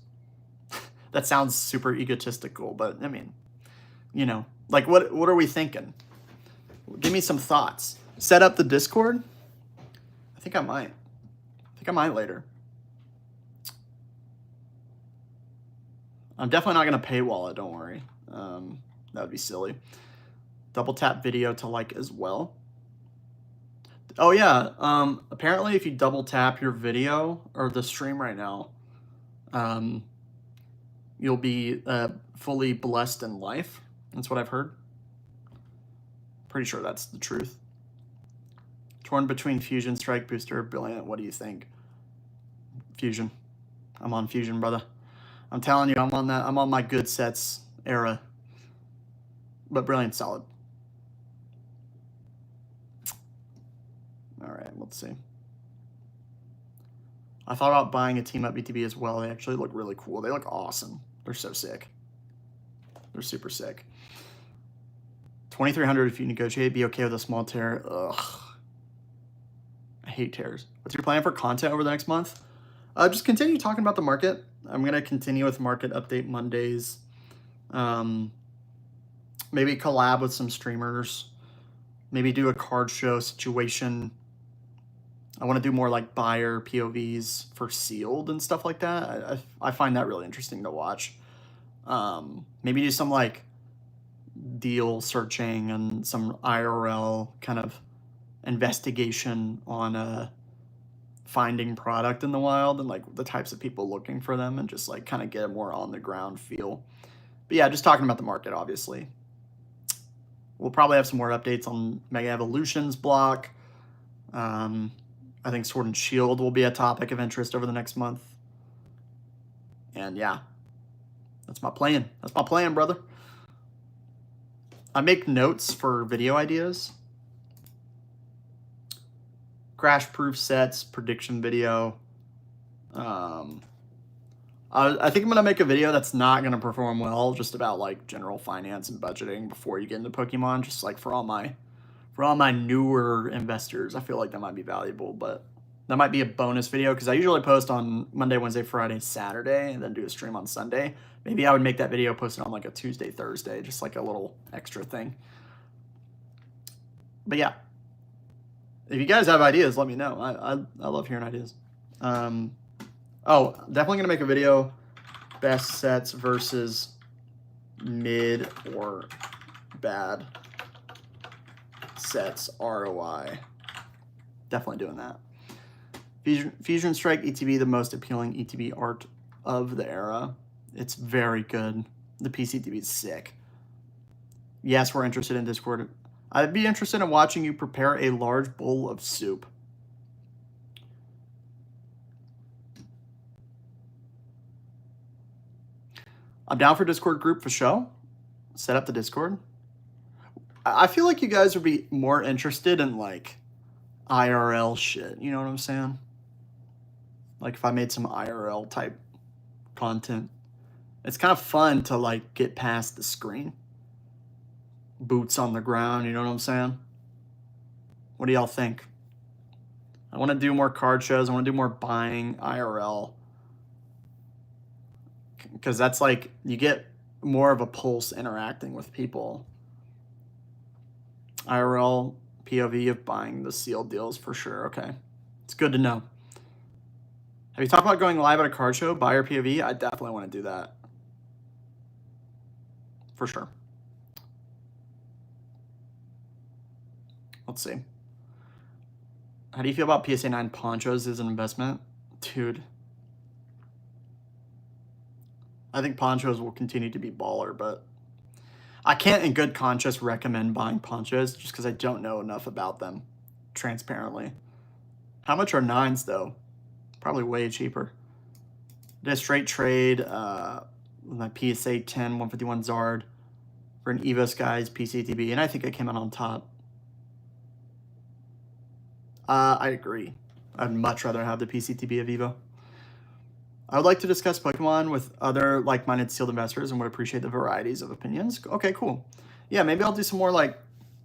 That sounds super egotistical, but I mean, you know, like what are we thinking? Give me some thoughts. Set up the Discord? I think I might. Later. I'm definitely not going to paywall it, don't worry. That would be silly. Double tap video to like as well. Oh yeah, apparently if you double tap your video or the stream right now, you'll be fully blessed in life. That's what I've heard. Pretty sure that's the truth. Torn between Fusion, Strike, Booster, Brilliant. What do you think? Fusion. I'm on Fusion, brother. I'm telling you, I'm on that. I'm on my good sets era. But Brilliant's solid. All right, let's see. I thought about buying a Team Up BTB as well. They actually look really cool. They look awesome. They're so sick. They're super sick. 2,300 if you negotiate. Be okay with a small tear. Ugh. I hate tears. What's your plan for content over the next month? Just continue talking about the market. I'm going to continue with market update Mondays. Maybe collab with some streamers. Maybe do a card show situation. I want to do more like buyer POVs for sealed and stuff like that. I find that really interesting to watch. Maybe do some like deal searching and some IRL kind of investigation on finding product in the wild and like the types of people looking for them and just like kind of get a more on the ground feel. But yeah, just talking about the market, obviously. We'll probably have some more updates on Mega Evolutions block. I think Sword and Shield will be a topic of interest over the next month. And yeah, that's my plan. That's my plan, brother. I make notes for video ideas. Crash proof sets, prediction video. I think I'm going to make a video that's not going to perform well, just about like general finance and budgeting before you get into Pokemon, just like for all my newer investors. I feel like that might be valuable, but that might be a bonus video because I usually post on Monday, Wednesday, Friday, Saturday, and then do a stream on Sunday. Maybe I would make that video posted on like a Tuesday, Thursday, just like a little extra thing. But yeah, if you guys have ideas, let me know. I love hearing ideas. Oh, definitely gonna make a video, best sets versus mid or bad sets ROI. Definitely doing that. Fusion Strike ETB, the most appealing ETB art of the era. It's very good. The PCTB is sick. Yes, we're interested in Discord. I'd be interested in watching you prepare a large bowl of soup. I'm down for Discord group for show. Set up the Discord. I feel like you guys would be more interested in like IRL shit. You know what I'm saying? Like if I made some IRL type content. It's kind of fun to like get past the screen. Boots on the ground, you know what I'm saying? What do y'all think? I want to do more card shows. I want to do more buying IRL. Because that's like, you get more of a pulse interacting with people. IRL POV of buying the sealed deals for sure. Okay. It's good to know. Have you talked about going live at a card show, buyer POV? I definitely want to do that. For sure. Let's see. How do you feel about PSA 9 ponchos as an investment? Dude. I think ponchos will continue to be baller, but I can't in good conscience recommend buying ponchos just because I don't know enough about them, transparently. How much are 9s, though? Probably way cheaper. Did a straight trade with my PSA 10 151 Zard for an Evo Skies PCTB, and I think I came out on top. I agree. I'd much rather have the PCTB of Evo. I would like to discuss Pokemon with other like-minded sealed investors and would appreciate the varieties of opinions. Okay, cool. Yeah, maybe I'll do some more like,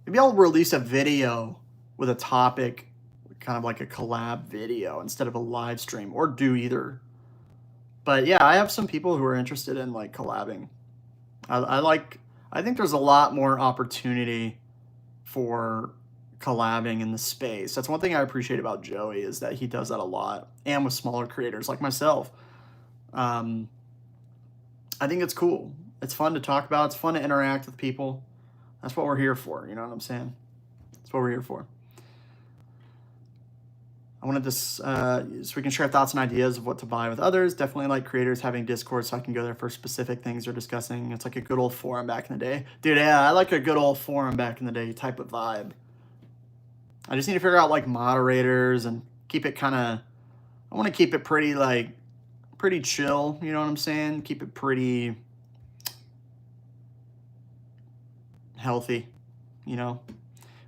maybe I'll release a video with a topic, kind of like a collab video instead of a live stream, or do either. But yeah, I have some people who are interested in like collabing. I think there's a lot more opportunity for collabing in the space. That's one thing I appreciate about Joey, is that he does that a lot, and with smaller creators like myself. I think it's cool. It's fun to talk about. It's fun to interact with people. That's what we're here for. You know what I'm saying? That's what we're here for. I wanted this so we can share thoughts and ideas of what to buy with others. Definitely like creators having Discord so I can go there for specific things they're discussing. It's like a good old forum back in the day. Dude, yeah, I like a good old forum back in the day type of vibe. I just need to figure out like moderators and keep it kind of, I want to keep it pretty like, pretty chill, you know what I'm saying? Keep it pretty healthy, you know?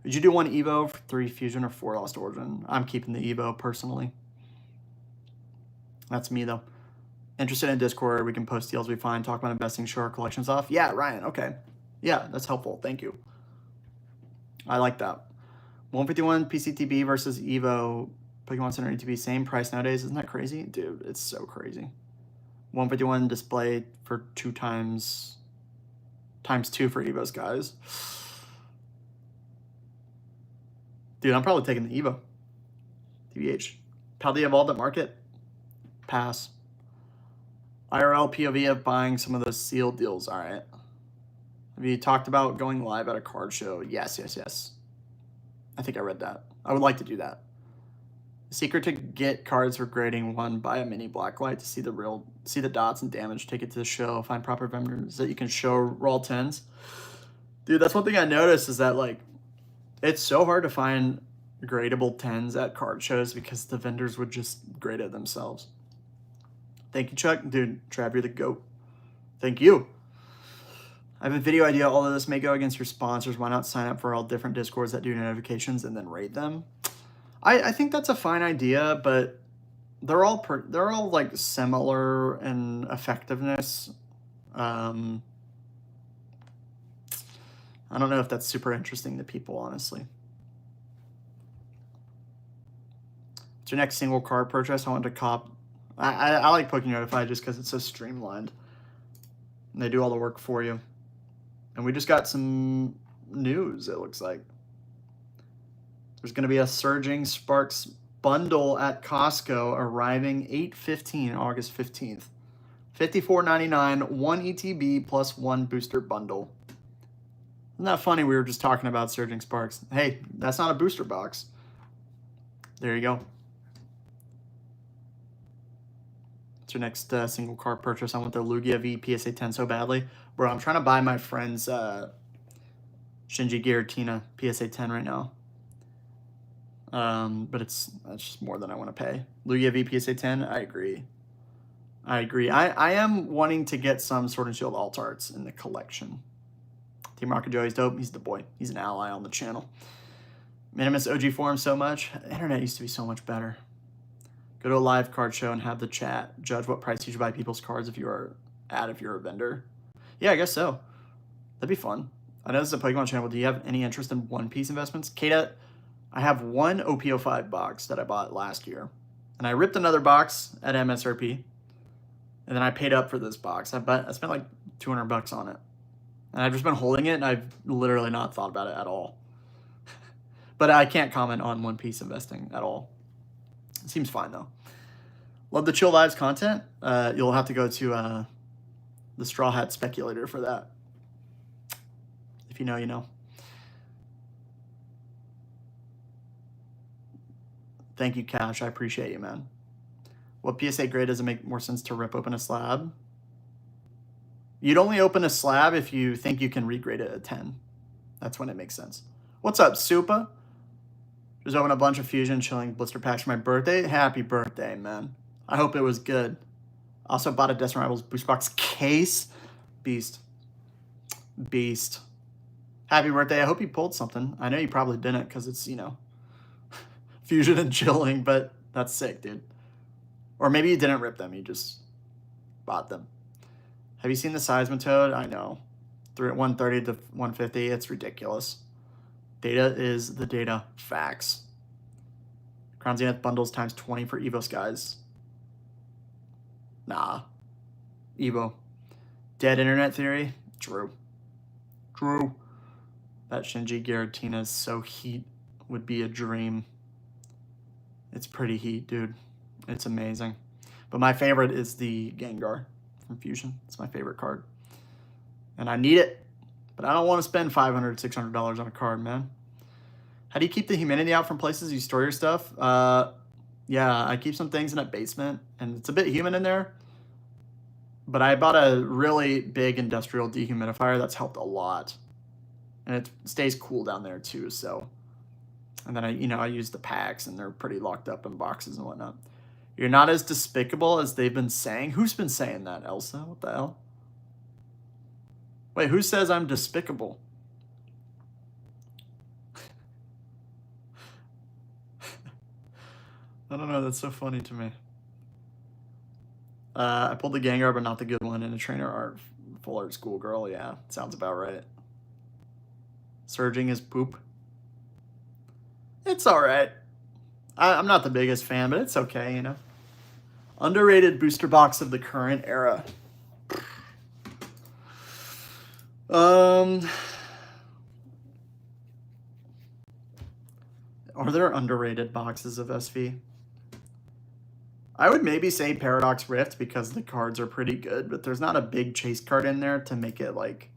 Would you do 1 Evo, 3 Fusion, or 4 Lost Origin? I'm keeping the Evo personally. That's me though. Interested in Discord, we can post deals we find, talk about investing, show our collections off. Yeah, Ryan, okay. Yeah, that's helpful, thank you. I like that. 151 PCTB versus Evo Pokemon Center ETB, same price nowadays. Isn't that crazy? Dude, it's so crazy. 151 display for 2 times 2 for Evo's guys. Dude, I'm probably taking the Evo. TBH. Paldea Evolved at market? Pass. IRL POV of buying some of those sealed deals. All right. Have you talked about going live at a card show? Yes, yes, yes. I think I read that. I would like to do that. The secret to get cards for grading 1, buy a mini blacklight to see the dots and damage, take it to the show, find proper vendors that you can show raw 10s. Dude, that's one thing I noticed, is that like, it's so hard to find gradable 10s at card shows because the vendors would just grade it themselves. Thank you, Chuck. Dude, Trav, you're the GOAT. Thank you. I have a video idea. All of this may go against your sponsors. Why not sign up for all different Discords that do notifications and then rate them? I think that's a fine idea, but they're all like similar in effectiveness. I don't know if that's super interesting to people, honestly. What's your next single card purchase? I want to cop. I like Poke Notify just because it's so streamlined. And they do all the work for you. And we just got some news, it looks like. There's going to be a Surging Sparks bundle at Costco arriving 8/15, August 15th. $54.99, 1 ETB plus 1 booster bundle. Isn't that funny? We were just talking about Surging Sparks. Hey, that's not a booster box. There you go. It's your next single card purchase. I want the Lugia V PSA 10 so badly. Bro, I'm trying to buy my friend's Shinji Giratina PSA 10 right now. But that's just more than I want to pay. Lugia V PSA 10, I agree. I am wanting to get some Sword and Shield alt arts in the collection. Team Rocket Joey's dope. He's the boy. He's an ally on the channel. Man, I miss OG forums so much. The internet used to be so much better. Go to a live card show and have the chat judge what price you should buy people's cards if you're a vendor. Yeah, I guess so. That'd be fun. I know this is a Pokemon channel. Do you have any interest in One Piece investments? Kata, I have one OP05 box that I bought last year. And I ripped another box at MSRP. And then I paid up for this box. I spent like $200 on it. And I've just been holding it, and I've literally not thought about it at all. But I can't comment on One Piece investing at all. It seems fine, though. Love the Chill Vibes content. You'll have to go to the Straw Hat Speculator for that. If you know, you know. Thank you, Cash. I appreciate you, man. What PSA grade does it make more sense to rip open a slab? You'd only open a slab if you think you can regrade it at 10. That's when it makes sense. What's up, Supa? Just opened a bunch of Fusion Chilling blister packs for my birthday. Happy birthday, man. I hope it was good. Also bought a Destin Rivals boost box case. Beast. Beast. Happy birthday. I hope you pulled something. I know you probably didn't because it's, you know, Fusion and Chilling, but that's sick, dude. Or maybe you didn't rip them. You just bought them. Have you seen the Seismitoad? I know. 130 to 150. It's ridiculous. Data is the data. Facts. Crown Zenith bundles times 20 for Evo Skies. Nah. Evo. Dead internet theory? True. True. That Shinji Giratina is so heat would be a dream. It's pretty heat, dude. It's amazing. But my favorite is the Gengar from Fusion. It's my favorite card. And I need it. But I don't want to spend $500, $600 on a card, man. How do you keep the humidity out from places you store your stuff? Yeah, I keep some things in a basement. And it's a bit humid in there. But I bought a really big industrial dehumidifier that's helped a lot. And it stays cool down there too, so. And then I use the packs, and they're pretty locked up in boxes and whatnot. You're not as despicable as they've been saying. Who's been saying that, Elsa? What the hell? Wait, who says I'm despicable? I don't know, that's so funny to me. I pulled the Gengar, but not the good one, in a trainer art, full art schoolgirl. Yeah, sounds about right. Surging is poop. It's all right. I'm not the biggest fan, but it's okay, you know. Underrated booster box of the current era. Are there underrated boxes of SV? I would maybe say Paradox Rift because the cards are pretty good, but there's not a big chase card in there to make it like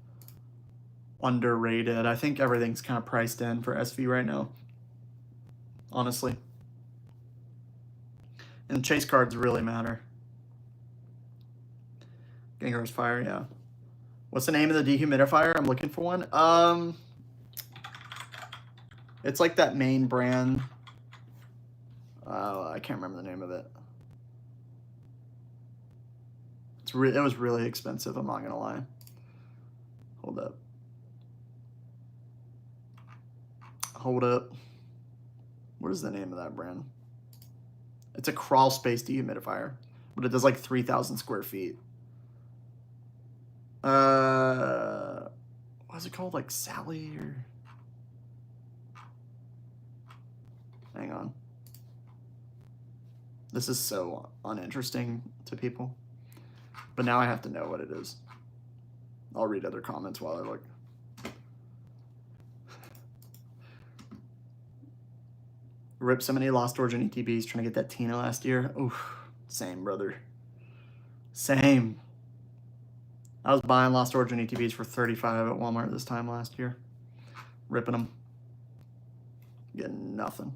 underrated. I think everything's kind of priced in for SV right now, honestly. And chase cards really matter. Gengar's Fire, yeah. What's the name of the dehumidifier? I'm looking for one. It's like that main brand. I can't remember the name of it. It was really expensive, I'm not gonna lie. Hold up. Hold up. What is the name of that brand? It's a crawl space dehumidifier, but it does like 3,000 square feet. What is it called? Like Sally or... Hang on. This is so uninteresting to people. But now I have to know what it is. I'll read other comments while I look. Rip so many Lost Origin ETBs trying to get that Tina last year. Oof. Same, brother. Same. I was buying Lost Origin ETBs for $35 at Walmart this time last year. Ripping them. Getting nothing.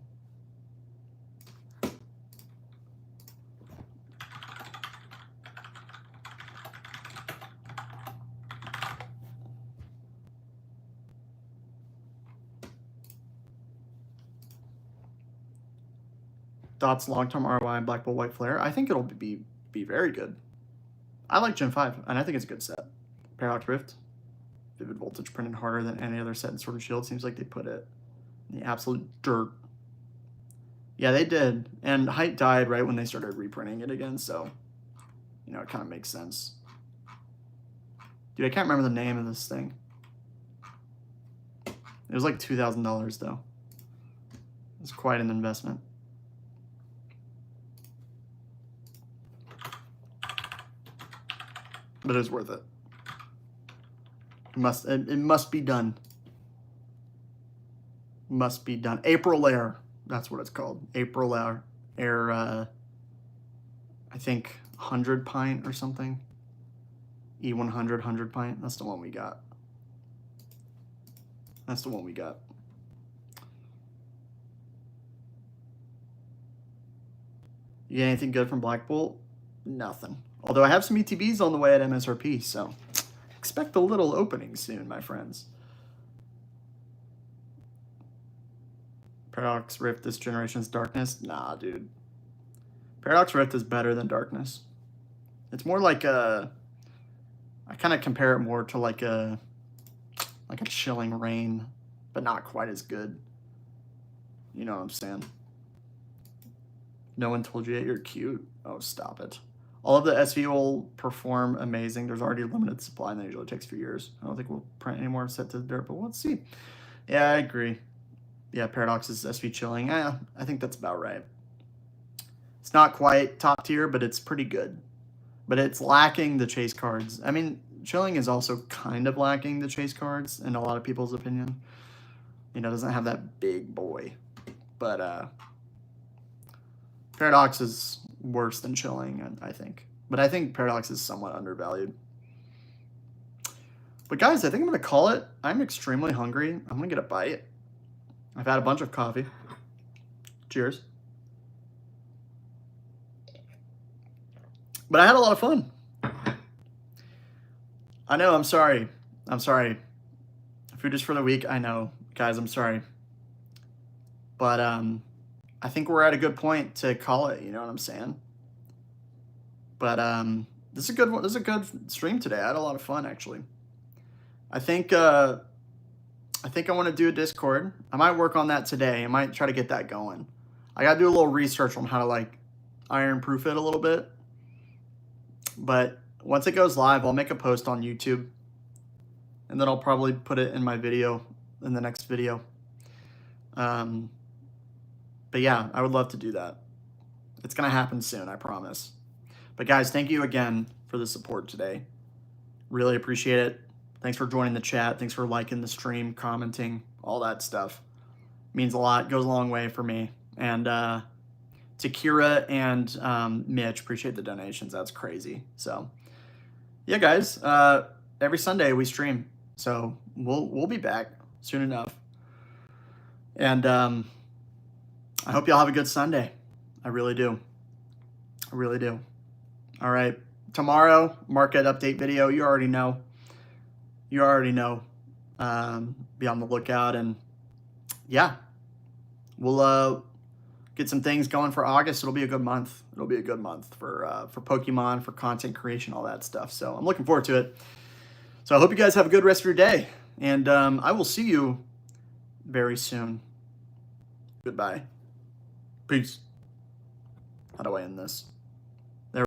Thoughts long-term ROI and Black Bull White Flare? I think it'll be very good. I like Gen 5, and I think it's a good set. Paradox Rift. Vivid Voltage printed harder than any other set in Sword and Shield. Seems like they put it in the absolute dirt. Yeah, they did. And Height died right when they started reprinting it again, so, you know, it kind of makes sense. Dude, I can't remember the name of this thing. It was like $2,000, though. It's quite an investment. But it was worth it. It must be done. Must be done. April Air. That's what it's called. April Air, I think 100 pint or something. E100 100 pint. That's the one we got. That's the one we got. You get anything good from Black Bolt? Nothing. Although I have some ETBs on the way at MSRP, so expect a little opening soon, my friends. Paradox Rift, this generation's Darkness? Nah, dude. Paradox Rift is better than Darkness. It's more like a... I kind of compare it more to like a Chilling Rain, but not quite as good. You know what I'm saying? No one told you yet you're cute. Oh, stop it. All of the SV will perform amazing. There's already a limited supply, and that usually takes a few years. I don't think we'll print any more set to the dirt, but let's see. Yeah, I agree. Yeah, Paradox is SV Chilling. I think that's about right. It's not quite top tier, but it's pretty good. But it's lacking the chase cards. I mean, Chilling is also kind of lacking the chase cards, in a lot of people's opinion. You know, it doesn't have that big boy. But Paradox is worse than Chilling, I think. But I think Paradox is somewhat undervalued. But guys, I think I'm going to call it. I'm extremely hungry. I'm going to get a bite. I've had a bunch of coffee. Cheers. But I had a lot of fun. I know, I'm sorry. I'm sorry. Food is for the weak, I know. Guys, I'm sorry. But I think we're at a good point to call it, you know what I'm saying? But this is a good one. This is a good stream today. I had a lot of fun, actually. I think I want to do a Discord. I might work on that today. I might try to get that going. I got to do a little research on how to like iron proof it a little bit. But once it goes live, I'll make a post on YouTube. And then I'll probably put it in my video, in the next video. But yeah, I would love to do that. It's going to happen soon, I promise. But guys, thank you again for the support today. Really appreciate it. Thanks for joining the chat. Thanks for liking the stream, commenting, all that stuff. Means a lot. Goes a long way for me. And to Kira and Mitch, appreciate the donations. That's crazy. So yeah, guys, every Sunday we stream. So we'll be back soon enough. And I hope y'all have a good Sunday. I really do. I really do. All right. Tomorrow, market update video. You already know. You already know. Be on the lookout. And yeah, we'll get some things going for August. It'll be a good month. It'll be a good month for Pokemon, for content creation, all that stuff. So I'm looking forward to it. So I hope you guys have a good rest of your day. And I will see you very soon. Goodbye. Peace. How do I end this?